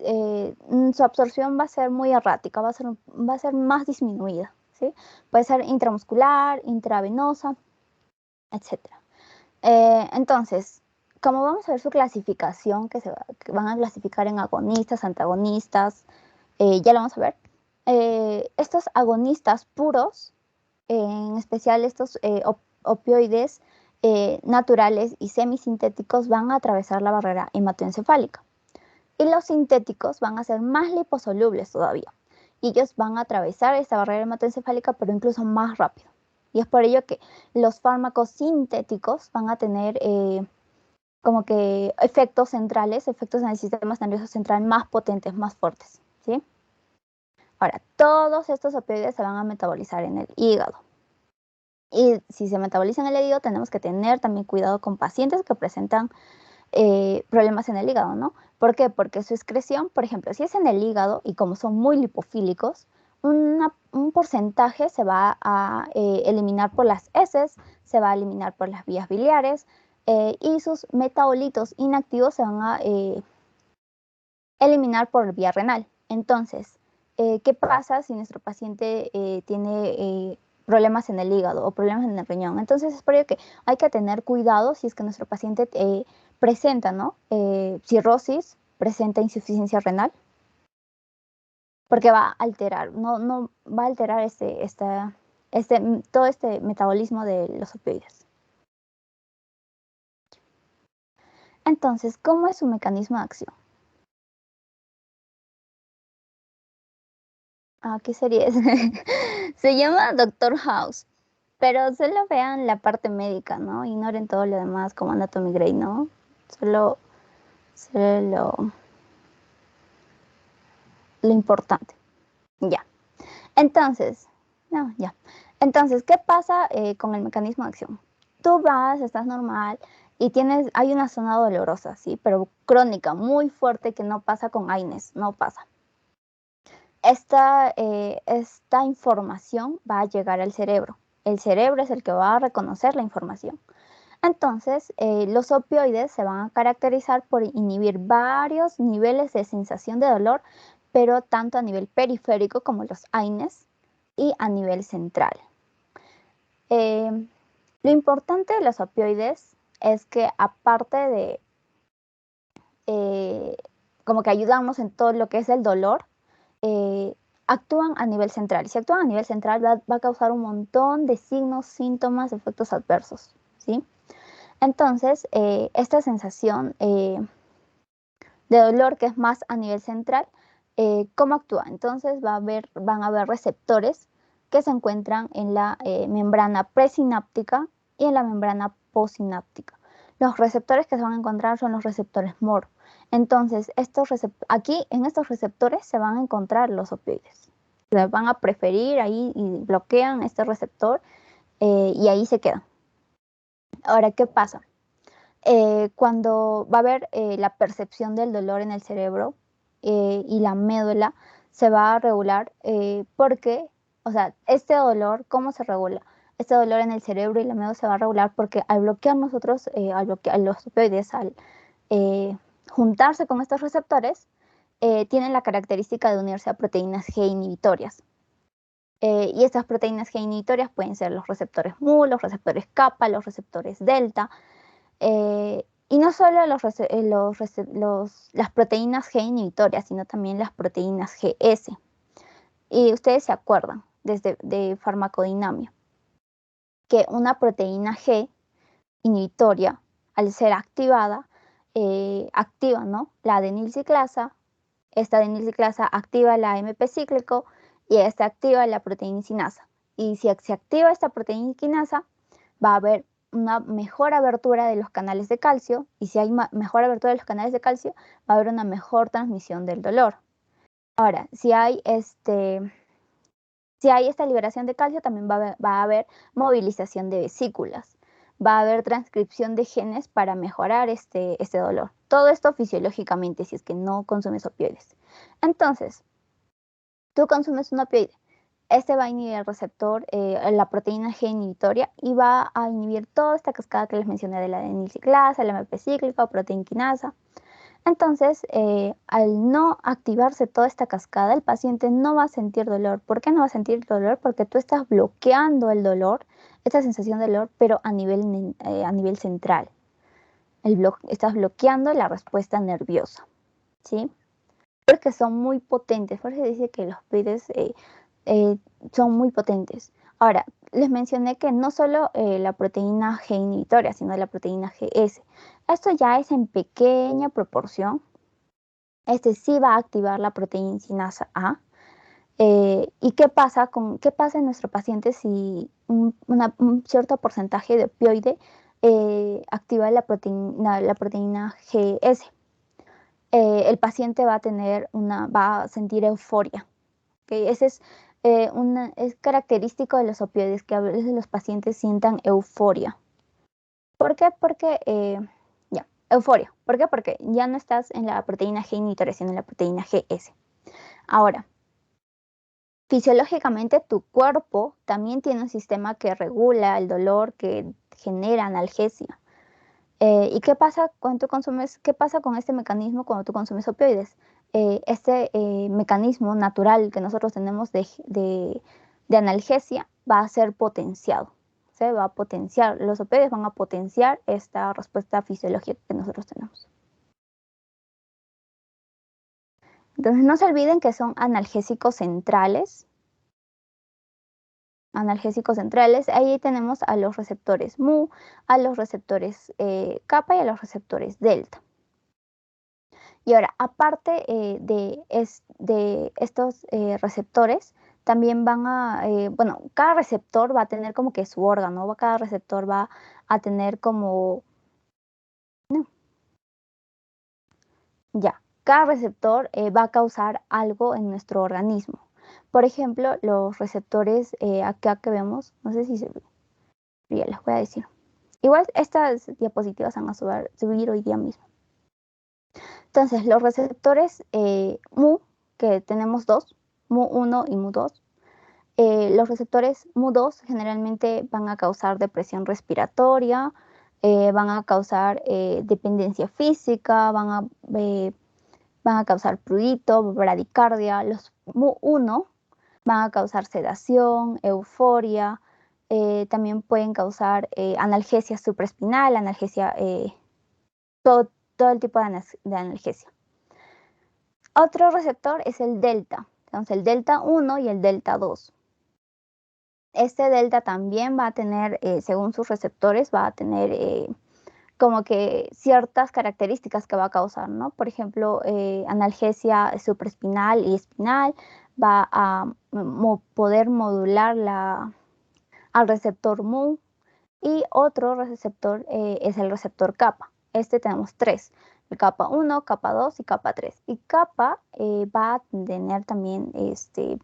su absorción va a ser muy errática, va a ser más disminuida, ¿sí? Puede ser intramuscular, intravenosa, etc. Entonces, como vamos a ver su clasificación, que van a clasificar en agonistas, antagonistas, ya lo vamos a ver. Estos agonistas puros, en especial estos opioides naturales y semisintéticos, van a atravesar la barrera hematoencefálica. Y los sintéticos van a ser más liposolubles todavía. Y ellos van a atravesar esta barrera hematoencefálica, pero incluso más rápido. Y es por ello que los fármacos sintéticos van a tener como que efectos centrales, efectos en el sistema nervioso central más potentes, más fuertes, ¿sí? Ahora, todos estos opioides se van a metabolizar en el hígado. Y si se metabolizan en el hígado, tenemos que tener también cuidado con pacientes que presentan problemas en el hígado, ¿no? ¿Por qué? Porque su excreción, por ejemplo, si es en el hígado y como son muy lipofílicos, un porcentaje se va a eliminar por las heces, se va a eliminar por las vías biliares y sus metabolitos inactivos se van a eliminar por vía renal. Entonces, ¿qué pasa si nuestro paciente tiene problemas en el hígado o problemas en el riñón? Entonces, es por ello que hay que tener cuidado si es que nuestro paciente presenta, ¿no? Cirrosis, presenta insuficiencia renal, porque va a alterar, no va a alterar todo este metabolismo de los opioides. Entonces, ¿cómo es su mecanismo de acción? ¿Qué serie es? Se llama Doctor House, pero solo vean la parte médica, ¿no? Ignoren todo lo demás como Anatomy Grey, ¿no? Solo lo importante. Ya. Entonces, ¿qué pasa con el mecanismo de acción? Tú vas, estás normal y hay una zona dolorosa, ¿sí? Pero crónica, muy fuerte, que no pasa con AINES, no pasa. Esta información va a llegar al cerebro. El cerebro es el que va a reconocer la información. Entonces, los opioides se van a caracterizar por inhibir varios niveles de sensación de dolor, pero tanto a nivel periférico como los AINES y a nivel central. Lo importante de los opioides es que aparte como que ayudarnos en todo lo que es el dolor, actúan a nivel central. Si actúan a nivel central va a causar un montón de signos, síntomas, efectos adversos, ¿sí? Entonces, esta sensación de dolor que es más a nivel central, ¿cómo actúa? Entonces van a haber receptores que se encuentran en la membrana presináptica y en la membrana postsináptica. Los receptores que se van a encontrar son los receptores MOR. Entonces, aquí en estos receptores se van a encontrar los opioides. Se van a preferir ahí y bloquean este receptor y ahí se quedan. Ahora, ¿qué pasa? Cuando va a haber la percepción del dolor en el cerebro y la médula se va a regular porque, o sea, este dolor, ¿cómo se regula? Este dolor en el cerebro y la médula se va a regular porque al bloquear nosotros, al bloquear los opioides, al juntarse con estos receptores, tienen la característica de unirse a proteínas G inhibitorias. Y estas proteínas G inhibitorias pueden ser los receptores mu, los receptores kappa, los receptores delta. Y no solo las proteínas G inhibitorias, sino también las proteínas GS. Y ustedes se acuerdan de farmacodinamia, que una proteína G inhibitoria, al ser activada, activa, ¿no?, la adenilciclasa. Esta adenilciclasa activa la AMP cíclico y esta activa la proteína quinasa. Y si se activa esta proteína quinasa, va a haber una mejor abertura de los canales de calcio, y si hay mejor abertura de los canales de calcio, va a haber una mejor transmisión del dolor. Ahora, si hay esta liberación de calcio, también va a haber movilización de vesículas, va a haber transcripción de genes para mejorar este dolor. Todo esto fisiológicamente, si es que no consumes opioides. Entonces, tú consumes un opioide, este va a inhibir el receptor, la proteína G inhibitoria, y va a inhibir toda esta cascada que les mencioné de la adenilciclasa, la AMP cíclica o proteína quinasa. Entonces, al no activarse toda esta cascada, el paciente no va a sentir dolor. ¿Por qué no va a sentir dolor? Porque tú estás bloqueando el dolor, esta sensación de dolor, pero a nivel central. Estás bloqueando la respuesta nerviosa, ¿sí? Porque son muy potentes. Por eso se dice que los opioides son muy potentes. Ahora, les mencioné que no solo la proteína G inhibitoria, sino la proteína GS. Esto ya es en pequeña proporción. Sí va a activar la proteína quinasa A. ¿Y qué pasa en nuestro paciente si un cierto porcentaje de opioide activa la proteína GS? El paciente va a sentir euforia. ¿Okay? Ese es característico de los opioides, que a veces los pacientes sientan euforia. ¿Por qué? Porque, euforia. ¿Por qué? Porque ya no estás en la proteína G inhibitoria, sino en la proteína GS. Ahora, fisiológicamente tu cuerpo también tiene un sistema que regula el dolor, que genera analgesia. ¿Y qué pasa cuando tú consumes? ¿Qué pasa con este mecanismo cuando tú consumes opioides? Este mecanismo natural que nosotros tenemos de analgesia va a ser potenciado. Se va a potenciar, los opioides van a potenciar esta respuesta fisiológica que nosotros tenemos. Entonces no se olviden que son analgésicos centrales. Analgésicos centrales, ahí tenemos a los receptores mu, a los receptores kappa y a los receptores delta. Y ahora, aparte de estos receptores, también cada receptor va a tener como que su órgano, cada receptor va a tener cada receptor va a causar algo en nuestro organismo. Por ejemplo, los receptores acá que vemos, no sé si se ve, ya les voy a decir. Igual estas diapositivas van a subir hoy día mismo. Entonces, los receptores mu, que tenemos dos, mu1 y mu2, los receptores mu2 generalmente van a causar depresión respiratoria, van a causar dependencia física, van a causar prurito, bradicardia. Los mu1 van a causar sedación, euforia, también pueden causar analgesia supraespinal, analgesia, todo el tipo de analgesia. Otro receptor es el delta. Entonces, el delta 1 y el delta 2. Este delta también va a tener, según sus receptores, va a tener como que ciertas características que va a causar, ¿no? Por ejemplo, analgesia supraespinal y espinal, va a poder modular al receptor mu, y otro receptor es el receptor kappa. Este tenemos 3, el kappa 1, kappa 2 y kappa 3. Y kappa va a tener también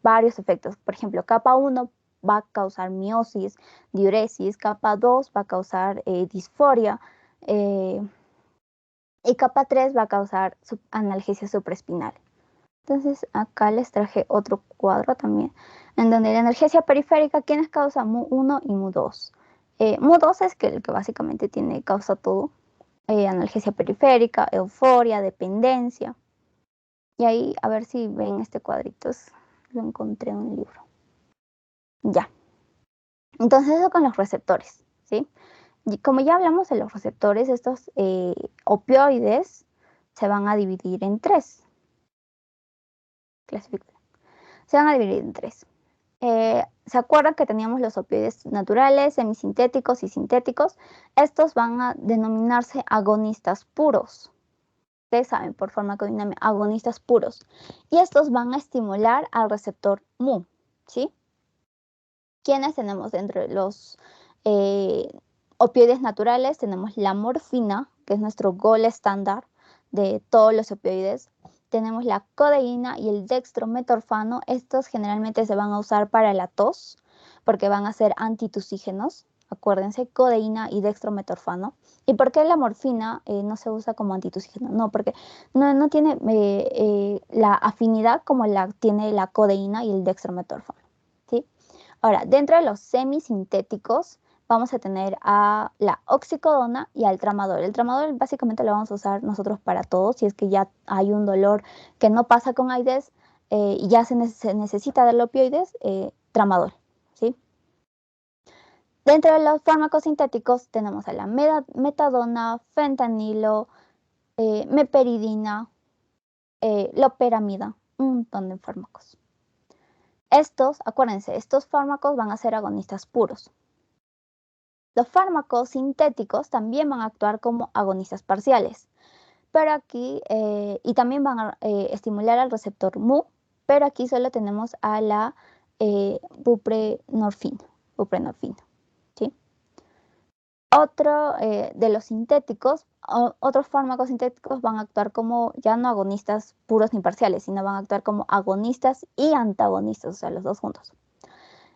varios efectos. Por ejemplo, kappa 1 va a causar miosis, diuresis, kappa 2 va a causar disforia, y kappa 3 va a causar analgesia supraespinal. Entonces acá les traje otro cuadro también, en donde la analgesia periférica, ¿quiénes causan? Mu1 y Mu2. Mu2 es el que básicamente causa todo. Analgesia periférica, euforia, dependencia. Y ahí, a ver si ven este cuadrito, lo encontré en un libro. Ya. Entonces eso con los receptores, ¿sí? Y como ya hablamos de los receptores, estos opioides se van a dividir en 3. Se van a dividir en 3. ¿Se acuerdan que teníamos los opioides naturales, semisintéticos y sintéticos? Estos van a denominarse agonistas puros. Ustedes saben, por farmacodinámica, agonistas puros. Y estos van a estimular al receptor mu, ¿sí? ¿Quiénes tenemos dentro de los opioides naturales? Tenemos la morfina, que es nuestro gold estándar de todos los opioides. Tenemos la codeína y el dextrometorfano. Estos generalmente se van a usar para la tos, porque van a ser antitusígenos. Acuérdense, codeína y dextrometorfano. ¿Y por qué la morfina no se usa como antitusígeno? No, porque no tiene la afinidad como la tiene la codeína y el dextrometorfano, ¿sí? Ahora, dentro de los semisintéticos, vamos a tener a la oxicodona y al tramadol. El tramadol básicamente lo vamos a usar nosotros para todo. Si es que ya hay un dolor que no pasa con AIDS y ya se necesita del opioides, tramadol, ¿sí? Dentro de los fármacos sintéticos tenemos a la metadona, fentanilo, meperidina, loperamida, un montón de fármacos. Acuérdense, estos fármacos van a ser agonistas puros. Los fármacos sintéticos también van a actuar como agonistas parciales, pero aquí, y también van a estimular al receptor mu, pero aquí solo tenemos a la buprenorfina, ¿sí? Otro de los sintéticos, otros fármacos sintéticos van a actuar como ya no agonistas puros ni parciales, sino van a actuar como agonistas y antagonistas, o sea, los dos juntos.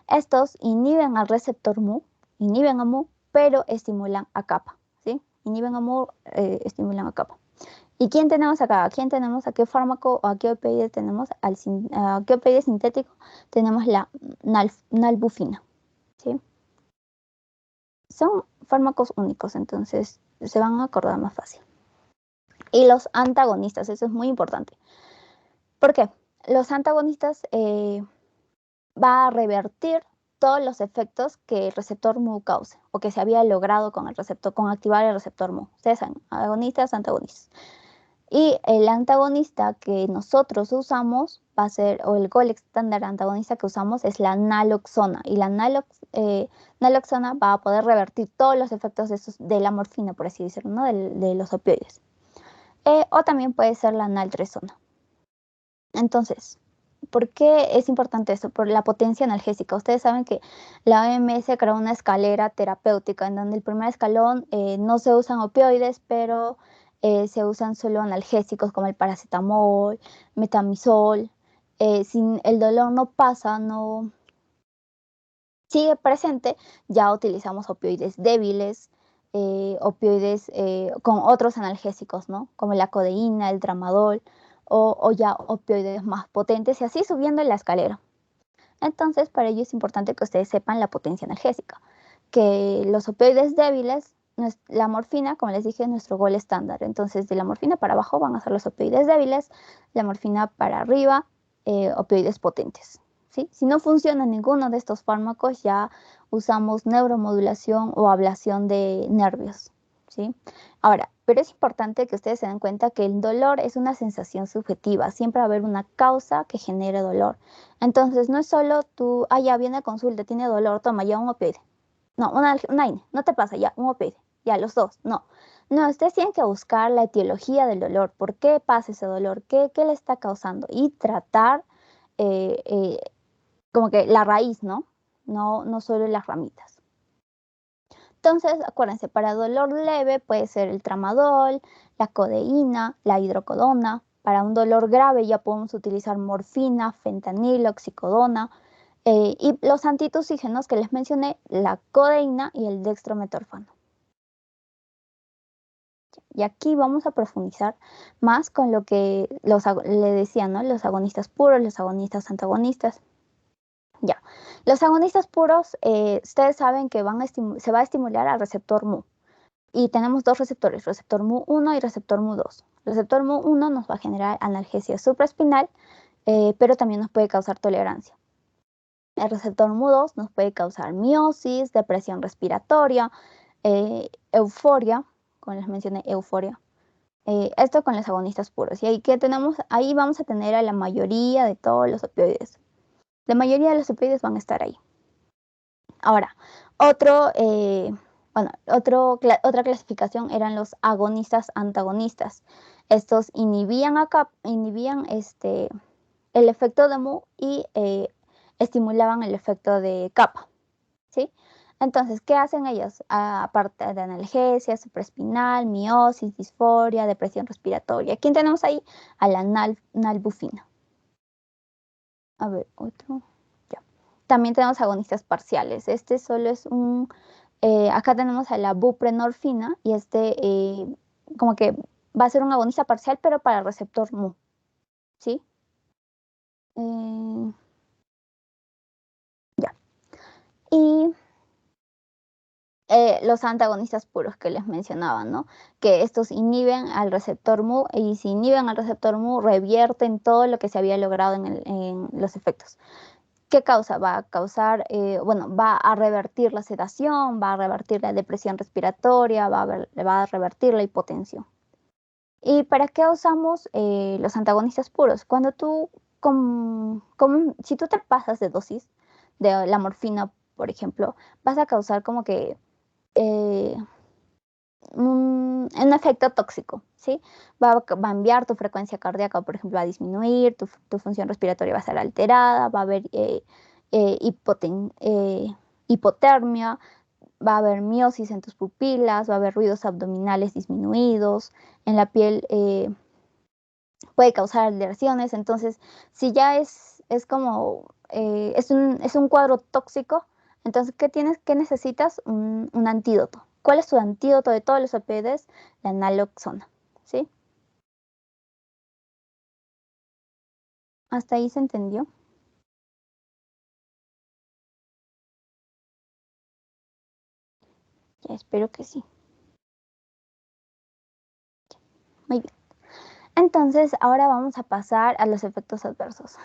Estos inhiben al receptor mu, inhiben a mu, pero estimulan a kappa, ¿sí? Inhiben a mu, estimulan a kappa. ¿Y quién tenemos acá? ¿Quién tenemos? ¿A qué fármaco o a qué opioide tenemos? ¿A qué opioide sintético? Tenemos la nalbufina, ¿sí? Son fármacos únicos, entonces se van a acordar más fácil. Y los antagonistas, eso es muy importante. ¿Por qué? Los antagonistas va a revertir todos los efectos que el receptor mu cause o que se había logrado con el receptor, con activar el receptor mu. Ustedes saben, agonistas, antagonistas. Y el antagonista que nosotros usamos va a ser, o el gold estándar antagonista que usamos es la naloxona. Y la naloxona va a poder revertir todos los efectos de la morfina, por así decirlo, ¿no? de los opioides. O también puede ser la naltrexona. Entonces, ¿por qué es importante esto? Por la potencia analgésica. Ustedes saben que la OMS creó una escalera terapéutica en donde el primer escalón no se usan opioides, pero se usan solo analgésicos como el paracetamol, metamizol. Si el dolor no pasa, no sigue presente, ya utilizamos opioides débiles, opioides con otros analgésicos, ¿no? Como la codeína, el tramadol, o ya opioides más potentes y así subiendo en la escalera. Entonces, para ello es importante que ustedes sepan la potencia analgésica, que los opioides débiles, la morfina, como les dije, es nuestro gold estándar. Entonces, de la morfina para abajo van a ser los opioides débiles, la morfina para arriba, opioides potentes, ¿sí? Si no funciona ninguno de estos fármacos, ya usamos neuromodulación o ablación de nervios, ¿sí? Ahora, pero es importante que ustedes se den cuenta que el dolor es una sensación subjetiva. Siempre va a haber una causa que genere dolor. Entonces, no es solo tú, ya viene a consulta, tiene dolor, toma, ya un opioide. No, un AINE, no te pasa, ya, un opioide. Ya, los dos, no. No, ustedes tienen que buscar la etiología del dolor. ¿Por qué pasa ese dolor? ¿Qué le está causando? Y tratar como que la raíz, ¿no? No solo las ramitas. Entonces, acuérdense, para dolor leve puede ser el tramadol, la codeína, la hidrocodona. Para un dolor grave ya podemos utilizar morfina, fentanilo, oxicodona. Y los antitusígenos que les mencioné, la codeína y el dextrometorfano. Y aquí vamos a profundizar más con lo que le decía, ¿no? Los agonistas puros, los agonistas antagonistas. Ya, los agonistas puros, ustedes saben que se va a estimular al receptor mu. Y tenemos dos receptores, receptor mu1 y receptor mu2. El receptor mu1 nos va a generar analgesia supraespinal, pero también nos puede causar tolerancia. El receptor mu2 nos puede causar miosis, depresión respiratoria, euforia, como les mencioné, euforia. Esto con los agonistas puros. Y ahí vamos a tener a la mayoría de todos los opioides. La mayoría de los opioides van a estar ahí. Ahora, otra clasificación eran los agonistas antagonistas. Estos inhibían el efecto de mu y estimulaban el efecto de kappa, ¿sí? Entonces, ¿qué hacen ellos? Aparte de analgesia, supraespinal, miosis, disforia, depresión respiratoria. ¿Quién tenemos ahí? A la nalbufina. A ver, otro. Ya. También tenemos agonistas parciales. Este solo es acá tenemos a la buprenorfina y como que va a ser un agonista parcial, pero para el receptor mu, ¿sí? Ya. Y los antagonistas puros que les mencionaba, ¿no? Que estos inhiben al receptor mu y si inhiben al receptor mu revierten todo lo que se había logrado en los efectos. ¿Qué causa? Va a causar, va a revertir la sedación, va a revertir la depresión respiratoria, va a revertir la hipotensión. ¿Y para qué usamos los antagonistas puros? Cuando tú, si tú te pasas de dosis de la morfina, por ejemplo, vas a causar como que un efecto tóxico, ¿sí? Va a enviar tu frecuencia cardíaca, por ejemplo, a disminuir, tu función respiratoria va a estar alterada, va a haber hipotermia, va a haber miosis en tus pupilas, va a haber ruidos abdominales disminuidos, en la piel puede causar alteraciones. Entonces, si ya es un cuadro tóxico, entonces, ¿qué necesitas? Un antídoto. ¿Cuál es tu antídoto de todos los opioides? La naloxona, ¿sí? ¿Hasta ahí se entendió? Ya, espero que sí. Muy bien. Entonces, ahora vamos a pasar a los efectos adversos.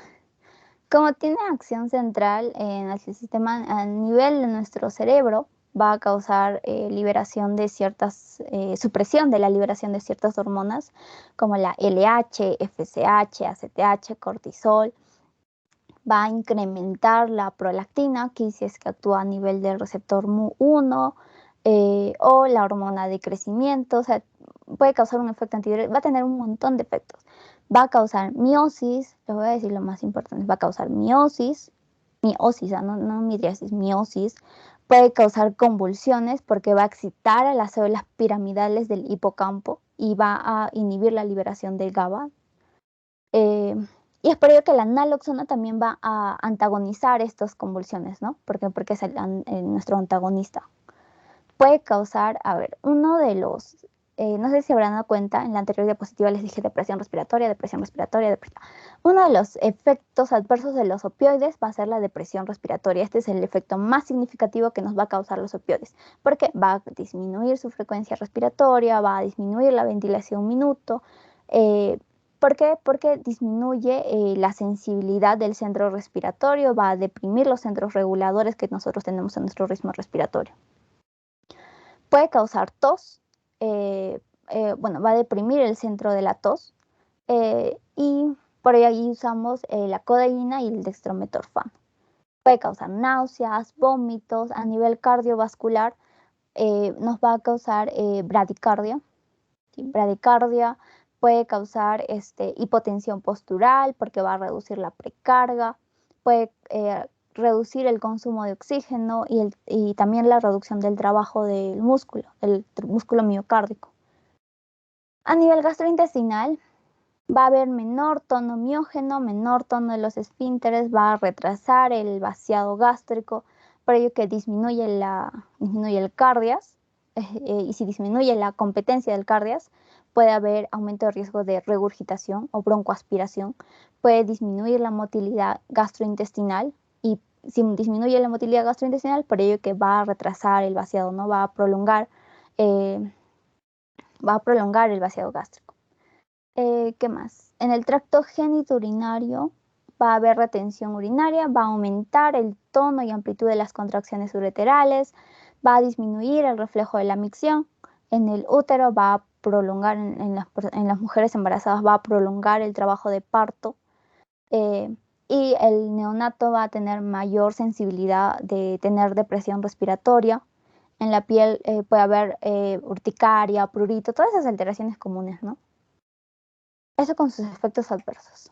Como tiene acción central en el sistema a nivel de nuestro cerebro, va a causar supresión de la liberación de ciertas hormonas, como la LH, FSH, ACTH, cortisol. Va a incrementar la prolactina, que si es que actúa a nivel del receptor mu1, o la hormona de crecimiento, o sea, puede causar un efecto antiviral, va a tener un montón de efectos. Va a causar miosis, les voy a decir lo más importante, va a causar miosis, no midriasis, miosis, puede causar convulsiones porque va a excitar a las células piramidales del hipocampo y va a inhibir la liberación del GABA. Y es por ello que la naloxona también va a antagonizar estas convulsiones, ¿no? Porque es nuestro antagonista. Puede causar, uno de los, no sé si habrán dado cuenta, en la anterior diapositiva les dije depresión respiratoria. Uno de los efectos adversos de los opioides va a ser la depresión respiratoria. Este es el efecto más significativo que nos va a causar los opioides, porque va a disminuir su frecuencia respiratoria, va a disminuir la ventilación minuto. ¿Por qué? Porque disminuye la sensibilidad del centro respiratorio, va a deprimir los centros reguladores que nosotros tenemos en nuestro ritmo respiratorio. Puede causar tos, bueno, va a deprimir el centro de la tos y por ello ahí usamos la codeína y el dextrometorfano. Puede causar náuseas, vómitos. A nivel cardiovascular nos va a causar bradicardia. ¿Sí? Bradicardia puede causar hipotensión postural porque va a reducir la precarga, puede reducir el consumo de oxígeno y también la reducción del trabajo del músculo, el músculo miocárdico. A nivel gastrointestinal, va a haber menor tono miógeno, menor tono de los esfínteres, va a retrasar el vaciado gástrico, por ello que disminuye el cardias, y si disminuye la competencia del cardias, puede haber aumento de riesgo de regurgitación o broncoaspiración, puede disminuir la motilidad gastrointestinal, y si disminuye la motilidad gastrointestinal, por ello que va a retrasar el vaciado, ¿no? Va a prolongar el vaciado gástrico. ¿Qué más? En el tracto genitourinario va a haber retención urinaria, va a aumentar el tono y amplitud de las contracciones ureterales, va a disminuir el reflejo de la micción. En el útero va a prolongar, en las mujeres embarazadas va a prolongar el trabajo de parto. Y el neonato va a tener mayor sensibilidad de tener depresión respiratoria. En la piel puede haber urticaria, prurito, todas esas alteraciones comunes, ¿no? Eso con sus efectos adversos.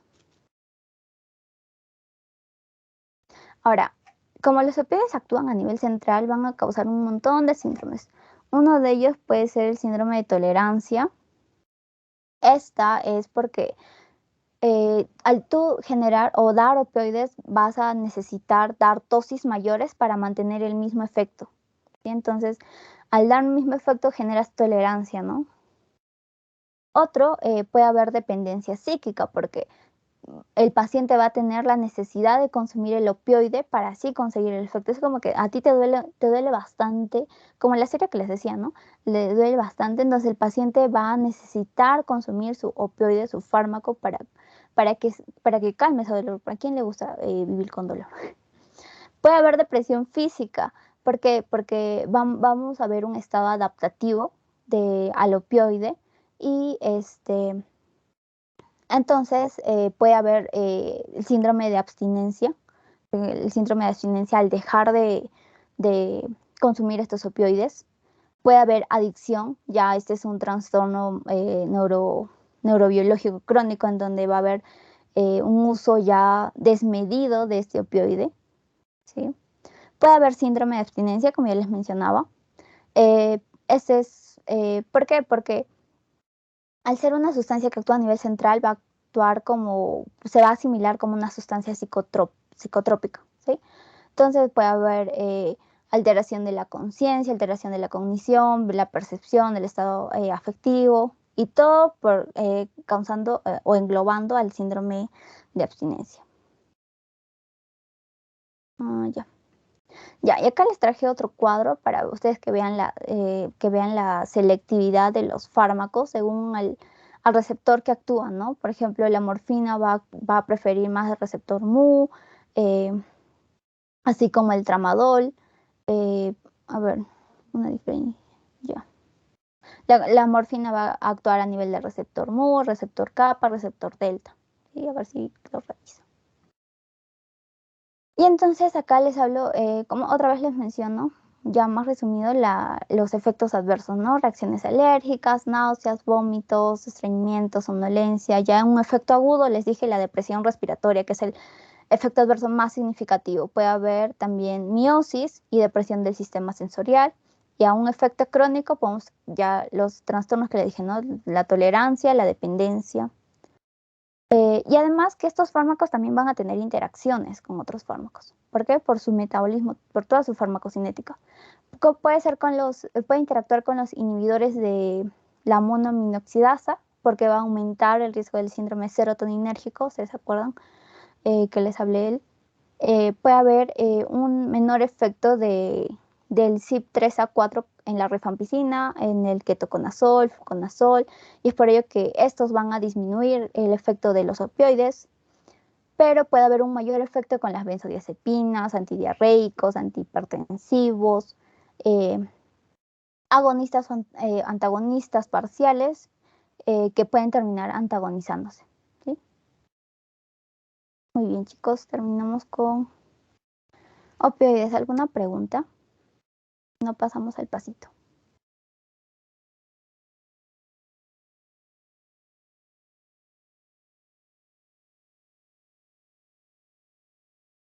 Ahora, como los opioides actúan a nivel central, van a causar un montón de síndromes. Uno de ellos puede ser el síndrome de tolerancia. Esta es porque al tú generar o dar opioides, vas a necesitar dar dosis mayores para mantener el mismo efecto. ¿Sí? Entonces, al dar el mismo efecto, generas tolerancia, ¿no? Otro, puede haber dependencia psíquica, porque el paciente va a tener la necesidad de consumir el opioide para así conseguir el efecto. Es como que a ti te duele bastante, como en la serie que les decía, ¿no? Le duele bastante, entonces el paciente va a necesitar consumir su opioide, su fármaco, para que calme ese dolor. ¿A quién le gusta vivir con dolor? Puede haber depresión física, porque vamos a ver un estado adaptativo al opioide y entonces puede haber el síndrome de abstinencia. El síndrome de abstinencia al dejar de consumir estos opioides. Puede haber adicción, ya este es un trastorno neurobiológico crónico en donde va a haber un uso ya desmedido de este opioide. ¿Sí? Puede haber síndrome de abstinencia, como ya les mencionaba. ¿Por qué? Porque al ser una sustancia que actúa a nivel central, se va a asimilar como una sustancia psicotrópica, ¿sí? Entonces puede haber alteración de la conciencia, alteración de la cognición, la percepción, del estado afectivo, y todo causando o englobando al síndrome de abstinencia. Ya, y acá les traje otro cuadro para ustedes que vean la selectividad de los fármacos según al receptor que actúan, ¿no? Por ejemplo, la morfina va a preferir más el receptor mu, así como el tramadol. A ver, una diferencia. Ya. La morfina va a actuar a nivel del receptor mu, receptor kappa, receptor delta. ¿Sí? A ver si lo reviso. Y entonces acá les hablo, como otra vez les menciono, ya más resumido, los efectos adversos, ¿no? Reacciones alérgicas, náuseas, vómitos, estreñimiento, somnolencia. Ya en un efecto agudo les dije la depresión respiratoria, que es el efecto adverso más significativo. Puede haber también miosis y depresión del sistema sensorial. Y a un efecto crónico, podemos ya los trastornos que le dije, ¿no? La tolerancia, la dependencia. Y además que estos fármacos también van a tener interacciones con otros fármacos. ¿Por qué? Por su metabolismo, por toda su farmacocinética. Puede interactuar con los inhibidores de la monoaminoxidasa, porque va a aumentar el riesgo del síndrome serotoninérgico, ¿ustedes se acuerdan que les hablé él? Puede haber un menor efecto del CYP3A4 en la rifampicina, en el ketoconazol, fluconazol, y es por ello que estos van a disminuir el efecto de los opioides, pero puede haber un mayor efecto con las benzodiazepinas, antidiarreicos, antihipertensivos, agonistas o antagonistas parciales que pueden terminar antagonizándose. ¿Sí? Muy bien, chicos, terminamos con opioides. ¿Alguna pregunta? No pasamos al pasito.